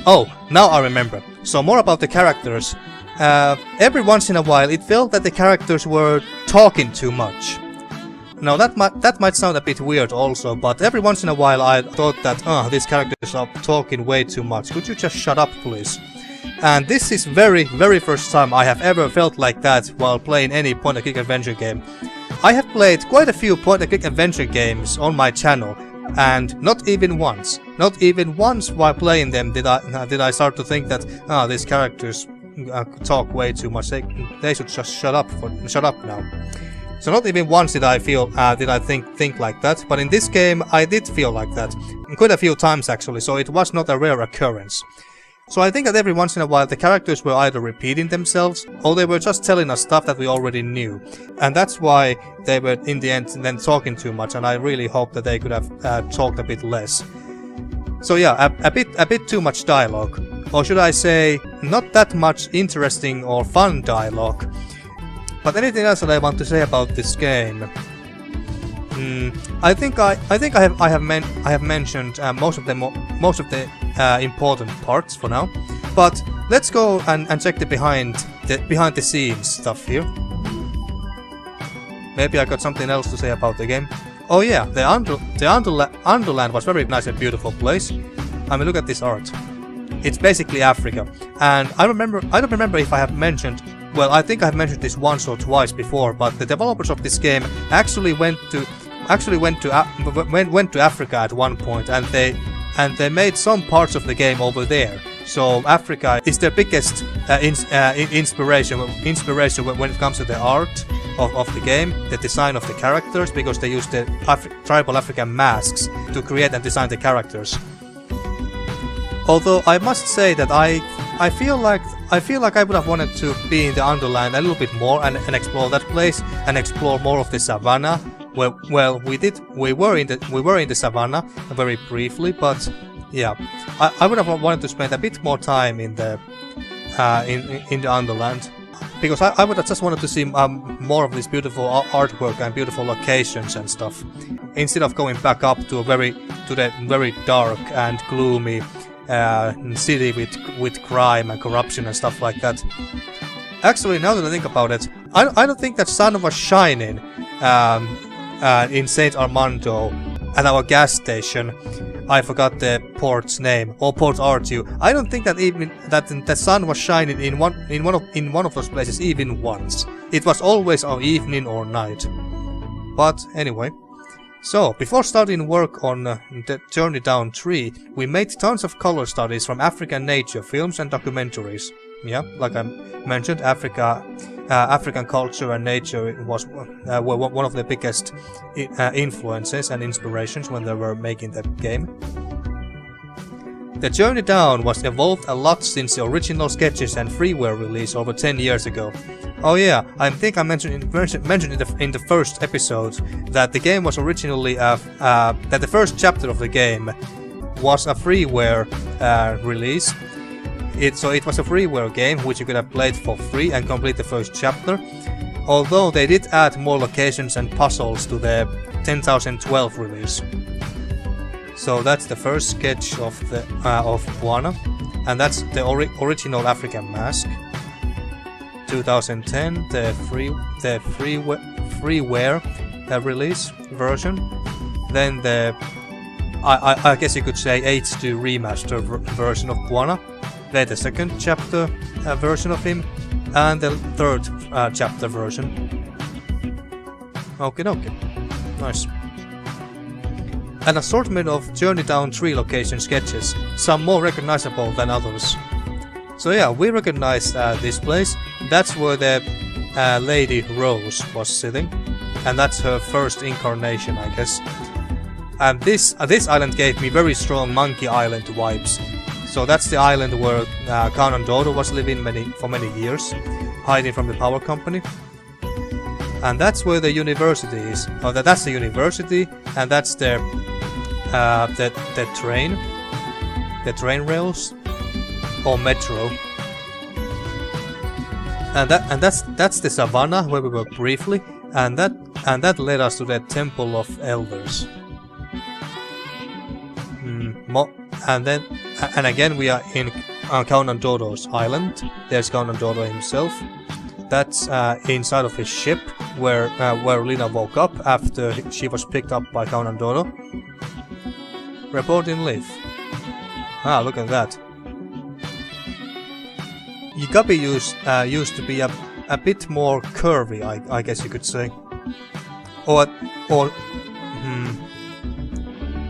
Oh, now I remember. So more about the characters. Every once in a while it felt that the characters were talking too much. Now that might sound a bit weird also, but every once in a while I thought that, these characters are talking way too much. Could you just shut up, please? And this is very first time I have ever felt like that while playing any point-and-click adventure game. I have played quite a few point-and-click adventure games on my channel, and not even once while playing them did I start to think that these characters talk way too much. They should just shut up now. So not even once did I think like that, but in this game I did feel like that quite a few times actually, so it was not a rare occurrence. So I think that every once in a while the characters were either repeating themselves or they were just telling us stuff that we already knew, and that's why they were in the end then talking too much, and I really hope that they could have talked a bit less. So yeah, a bit too much dialogue, or should I say not that much interesting or fun dialogue. But anything else that I want to say about this game? I think I have mentioned most of the important parts for now. But let's go and check the behind the scenes stuff here. Maybe I got something else to say about the game. Oh yeah, the Underland was very nice and beautiful place. I mean, look at this art. It's basically Africa, and I don't remember if I have mentioned. Well, I think I've mentioned this once or twice before, but the developers of this game actually went to Africa at one point, and they made some parts of the game over there. So Africa is their biggest inspiration when it comes to the art of the game, the design of the characters, because they use the tribal African masks to create and design the characters. Although I must say that I feel like I would have wanted to be in the Underland a little bit more and explore that place and explore more of the savannah. Well, we were in the savannah very briefly, but yeah, I would have wanted to spend a bit more time in the Underland, because I would have just wanted to see more of this beautiful artwork and beautiful locations and stuff, instead of going back up to the very dark and gloomy city with crime and corruption and stuff like that. Actually, now that I think about it, I don't think that sun was shining in Saint Armando at our gas station. I forgot the port's name, or Port Artu. I don't think that even that the sun was shining in one of those places even once. It was always our evening or night. But anyway. So, before starting work on the Journey Down 3, we made tons of color studies from African nature, films and documentaries. Yeah, like I mentioned, African culture and nature were one of the biggest influences and inspirations when they were making the game. The Journey Down was evolved a lot since the original sketches and freeware release over 10 years ago. Oh yeah, I think I mentioned in the first episode that the game was originally that the first chapter of the game was a freeware release. So it was a freeware game which you could have played for free and complete the first chapter. Although they did add more locations and puzzles to the 10.12 release. So that's the first sketch of Bwana, and that's the original African mask. 2010, the freeware release version. Then the I guess you could say H2 remaster version of Bwana. Then the second chapter version of him, and the third chapter version. Okay, nice. An assortment of Journey Down 3 location sketches, some more recognizable than others. So yeah, we recognize this place. That's where the Lady Rose was sitting, and that's her first incarnation, I guess. And this island gave me very strong Monkey Island vibes. So that's the island where Count and Dodo was living for many years, hiding from the power company. And that's where the university is. Oh, that's the university, and that's the train rails, or metro. And that's the savannah where we were briefly, and that led us to the Temple of Elders. And again we are in Count and Dodo's island. There's Count and Dodo himself. That's inside of his ship, where Lina woke up after she was picked up by Count Dodo. Report in Leaf. Ah, look at that. Gabi used to be a bit more curvy, I guess you could say.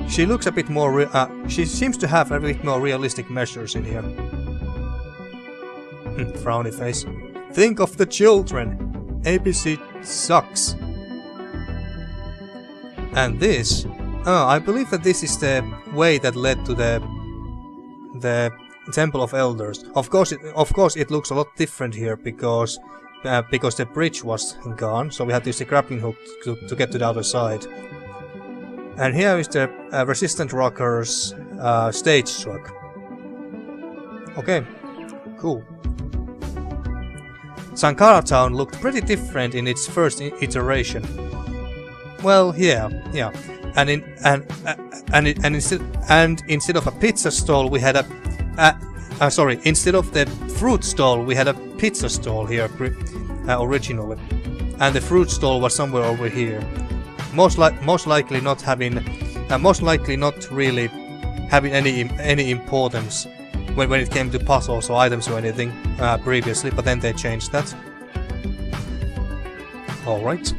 She looks a bit more. She seems to have a bit more realistic measures in here. Frowny face. Think of the children. ABC sucks. And this. I believe that this is the way that led to the Temple of Elders. Of course, it looks a lot different here because the bridge was gone, so we had to use the grappling hook to get to the other side. And here is the Resistant Rockers stage truck. Okay, cool. Sankara Town looked pretty different in its first iteration. Well, yeah. And instead of a pizza stall, we had instead of the fruit stall, we had a pizza stall here originally, and the fruit stall was somewhere over here. Most likely not really having any importance when it came to puzzles or items or anything previously, but then they changed that. All right.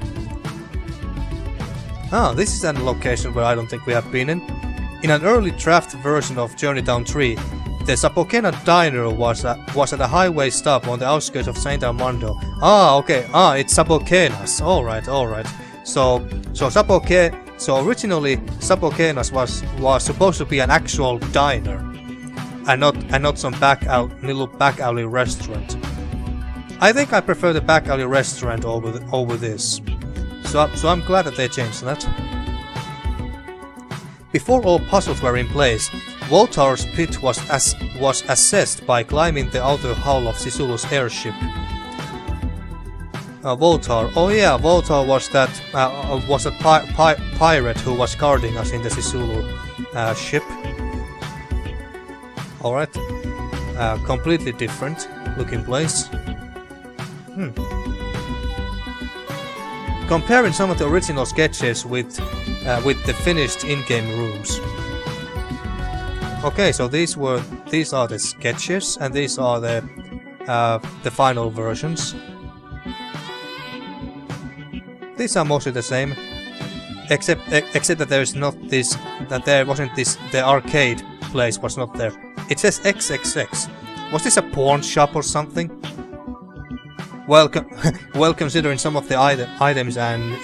This is a location where I don't think we have been in. In an early draft version of Journey Down 3, the Sapokena Diner was at a highway stop on the outskirts of Saint Armando. Okay. It's Sapokenas. All right. So originally Sapokenas was supposed to be an actual diner, and not some little back alley restaurant. I think I prefer the back alley restaurant over this. So I'm glad that they changed that. Before all puzzles were in place, Voltar's pit was assessed by climbing the outer hull of Sisulu's airship. Voltar. Oh yeah, Voltar was that pirate who was guarding us in the Sisulu ship. Alright. Completely different looking place. Comparing some of the original sketches with the finished in-game rooms. Okay, so these are the sketches, and these are the final versions. These are mostly the same, except that there's not this, that there wasn't this. The arcade place was not there. It says XXX. Was this a pawn shop or something? Well, considering some of the items and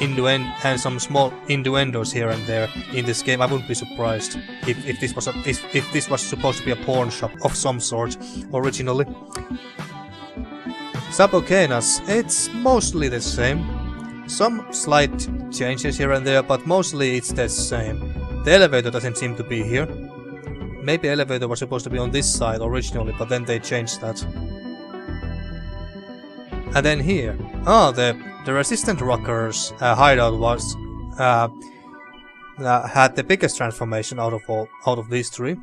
some small innuendos here and there in this game, I wouldn't be surprised if this was supposed to be a pawn shop of some sort originally. Sapokenas, it's mostly the same. Some slight changes here and there, but mostly it's the same. The elevator doesn't seem to be here. Maybe the elevator was supposed to be on this side originally, but then they changed that. And then here, the Resistant Rockers hideout was had the biggest transformation out of these three.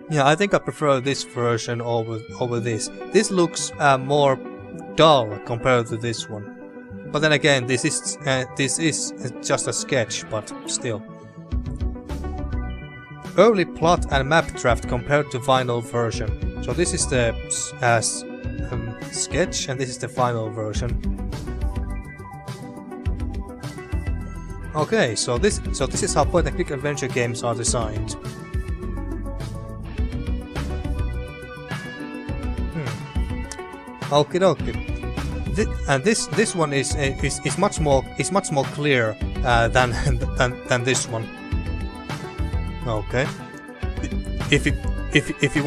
Yeah, I think I prefer this version over this. This looks more dull compared to this one. But then again, this is just a sketch, but still. Early plot and map draft compared to final version. So this is the sketch, and this is the final version. Okay, so this is how point and click adventure games are designed. Okie dokie. And this one is much more clear than this one. Okay. If you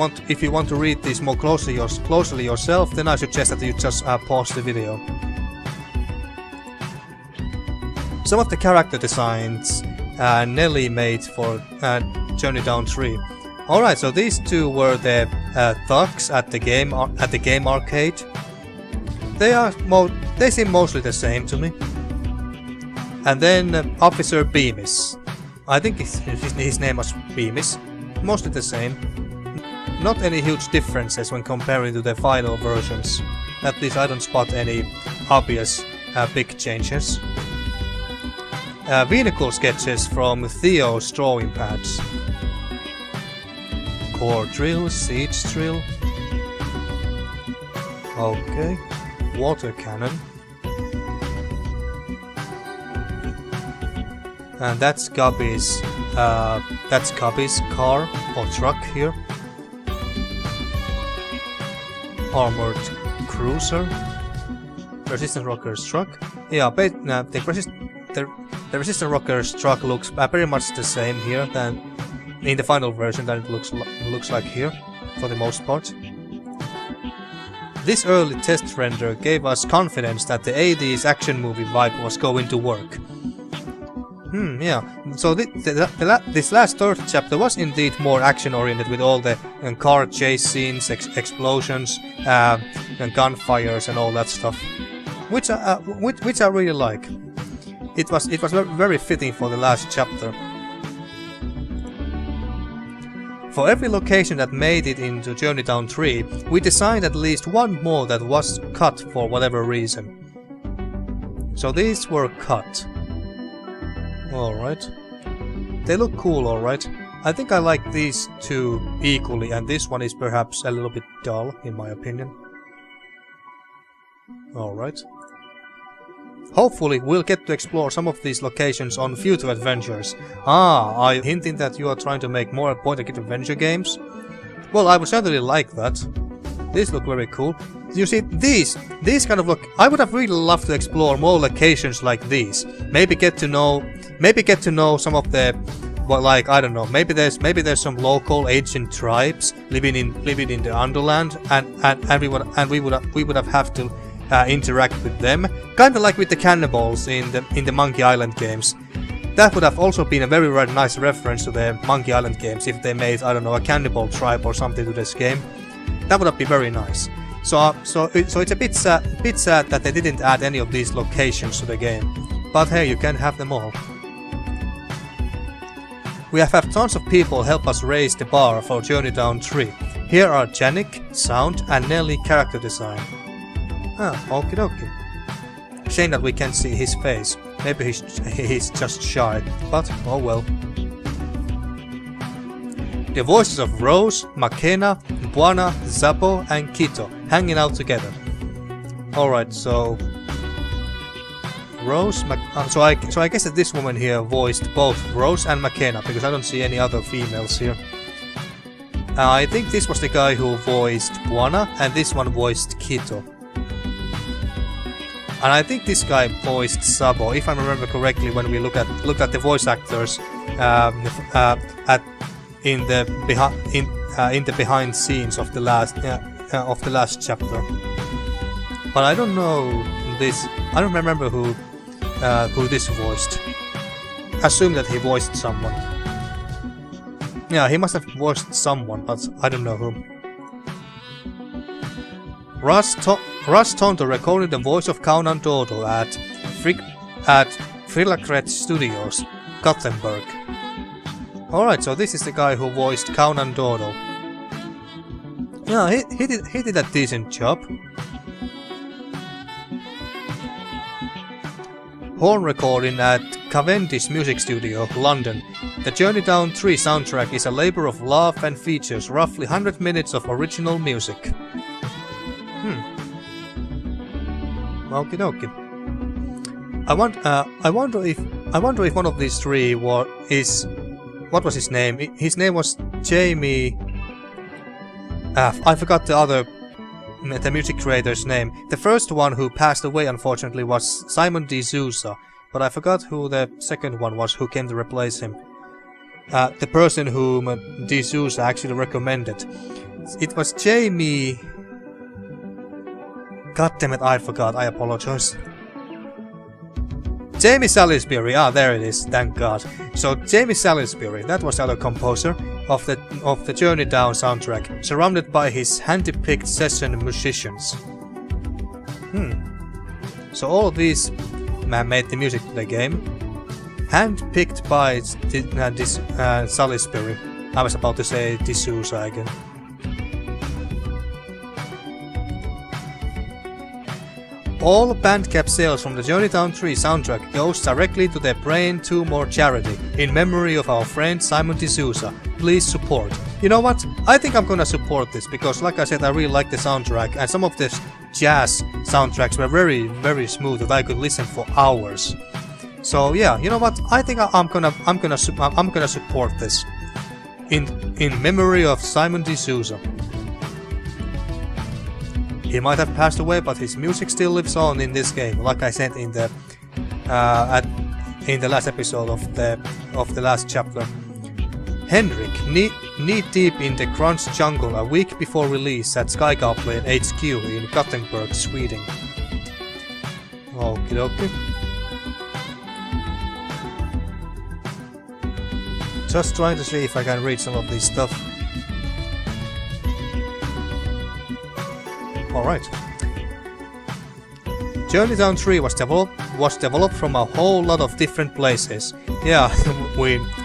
want to read this more closely yourself, then I suggest that you just pause the video. Some of the character designs Nelly made for Journey Down 3. Alright, so these two were the thugs at the game arcade. They seem mostly the same to me. And then Officer Bemis. I think his name was Bemis. Mostly the same. Not any huge differences when comparing to the final versions. At least I don't spot any obvious big changes. Vehicle sketches from Theo's drawing pads. Core drill, siege drill. Okay. Water cannon. And that's Gabby's car or truck here. Armored cruiser. Resistant Rocker's truck. Yeah, the Resistant Rocker's truck looks very much the same here than in the final version than it looks like here, for the most part. This early test render gave us confidence that the 80s action movie vibe was going to work. Yeah. So this last third chapter was indeed more action-oriented with all the car chase scenes, explosions, and gunfires and all that stuff, which I really like. It was very fitting for the last chapter. For every location that made it into Journey Down 3, we designed at least one more that was cut for whatever reason. So these were cut. Alright. They look cool, alright. I think I like these two equally, and this one is perhaps a little bit dull, in my opinion. Alright. Hopefully we'll get to explore some of these locations on future adventures. Are you hinting that you are trying to make more point-and-click adventure games? Well, I would certainly like that. These look very cool. You see, these kind of look... I would have really loved to explore more locations like these. Maybe get to know some of the... well, like, I don't know, maybe there's some local ancient tribes living in the Underland, and we would have to interact with them, kind of like with the cannibals in the Monkey Island games. That would have also been a very nice reference to the Monkey Island games if they made, I don't know, a cannibal tribe or something to this game. That would have been very nice. So it's a bit sad that they didn't add any of these locations to the game. But hey, you can have them all. We have had tons of people help us raise the bar for Journey Down 3. Here are Janik, Sound, and Nelly character design. Ah, okie dokie. Shame that we can't see his face. Maybe he's just shy, but oh well. The voices of Rose, McKenna, Bwana, Zappo, and Kito hanging out together. Alright, so... Rose, so I guess that this woman here voiced both Rose and McKenna, because I don't see any other females here. I think this was the guy who voiced Bwana, and this one voiced Kito. And I think this guy voiced Sabo, if I remember correctly, when we looked at the voice actors in the behind scenes of the last chapter. But I don't know this. I don't remember who this voiced. Assume that he voiced someone. Yeah, he must have voiced someone, but I don't know who. Russ Tonto recorded the voice of Kaunan Dodo at Frilakret Studios, Gothenburg. Alright, so this is the guy who voiced Kaunan Dodo. Yeah, he did a decent job. Horn recording at Cavendish Music Studio, London. The Journey Down 3 soundtrack is a labor of love and features roughly 100 minutes of original music. Okie dokie. I wonder if one of these three what was his name? His name was Jamie. I forgot the music creator's name. The first one who passed away, unfortunately, was Simon D. Sousa, but I forgot who the second one was who came to replace him. The person whom D. Sousa actually recommended. It was Jamie... God damn it, I forgot, I apologize. Jamie Salisbury, there it is, thank God. So Jamie Salisbury, that was the other composer of the Journey Down soundtrack, surrounded by his hand-picked session musicians. So all of these made the music to the game, hand-picked by Salisbury. I was about to say D'Souza again. All Bandcamp sales from the Journey Down 3 soundtrack goes directly to the Brain Tumor charity in memory of our friend Simon D'Souza. Please support. You know what? I think I'm gonna support this because, like I said, I really like the soundtrack, and some of the jazz soundtracks were very, very smooth that I could listen for hours. So yeah, you know what? I think I'm gonna support this in memory of Simon D'Souza. He might have passed away, but his music still lives on in this game. Like I said in the last episode of the last chapter. Henrik, knee deep in the crunch jungle a week before release at Sky Goblin HQ in Gothenburg, Sweden. Okie dokie. Just trying to see if I can read some of this stuff. Alright. Journey Down 3 was developed from a whole lot of different places. Yeah,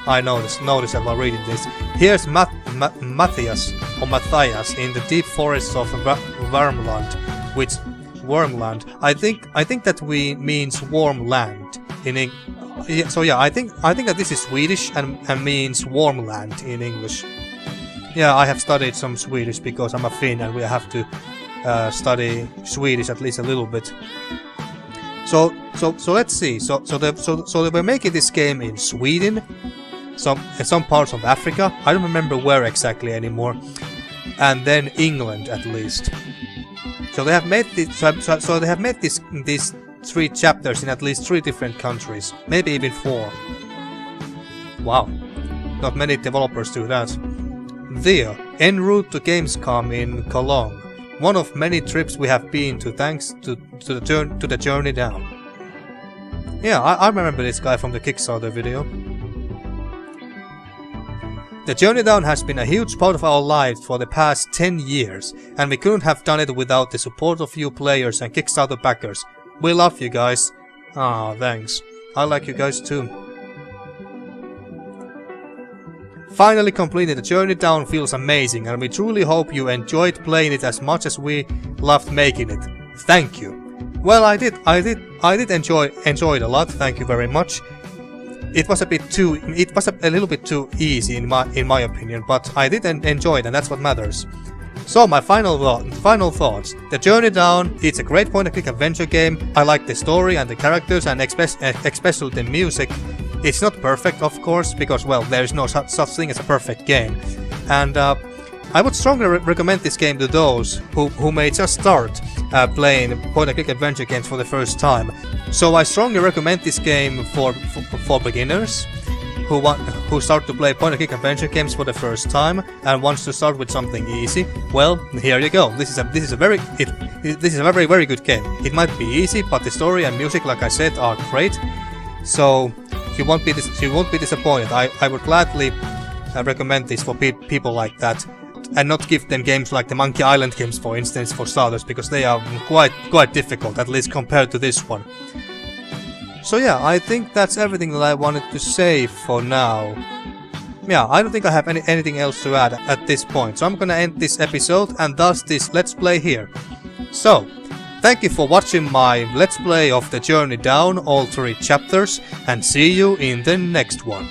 I noticed while reading this. Here's Matthias in the deep forests of Wormland, which Wormland. I think that means warm land in English. So yeah, I think that this is Swedish and means warm land in English. Yeah, I have studied some Swedish because I'm a Finn and we have to study Swedish at least a little bit. So let's see. So they were making this game in Sweden, some parts of Africa. I don't remember where exactly anymore, and then England at least. So they have made this. So they have made these 3 chapters in at least 3 different countries, maybe even 4. Wow, not many developers do that. There, en route to Gamescom in Cologne. One of many trips we have been to thanks to the Journey Down. Yeah, I remember this guy from the Kickstarter video. The Journey Down has been a huge part of our lives for the past 10 years, and we couldn't have done it without the support of you players and Kickstarter backers. We love you guys. Ah, thanks. I like you guys too. Finally completing the Journey Down feels amazing, and we truly hope you enjoyed playing it as much as we loved making it. Thank you. Well, I did enjoy it a lot. Thank you very much. It was a little bit too easy in my opinion, but I did enjoy it, and that's what matters. So my final thoughts. The Journey Down, it's a great point-and-click adventure game. I like the story and the characters, and especially the music. It's not perfect, of course, because, well, there is no such thing as a perfect game. And I would strongly recommend this game to those who may just start playing point-and-click adventure games for the first time. So I strongly recommend this game for beginners who start to play point-and-click adventure games for the first time and wants to start with something easy. Well, here you go. This is a very very good game. It might be easy, but the story and music, like I said, are great. So you won't be disappointed. I would gladly recommend this for people like that, and not give them games like the Monkey Island games, for instance, for starters, because they are quite difficult, at least compared to this one. So yeah, I think that's everything that I wanted to say for now. Yeah, I don't think I have anything else to add at this point, so I'm gonna end this episode and thus this Let's Play here. So, thank you for watching my Let's Play of the Journey Down, all 3 chapters, and see you in the next one.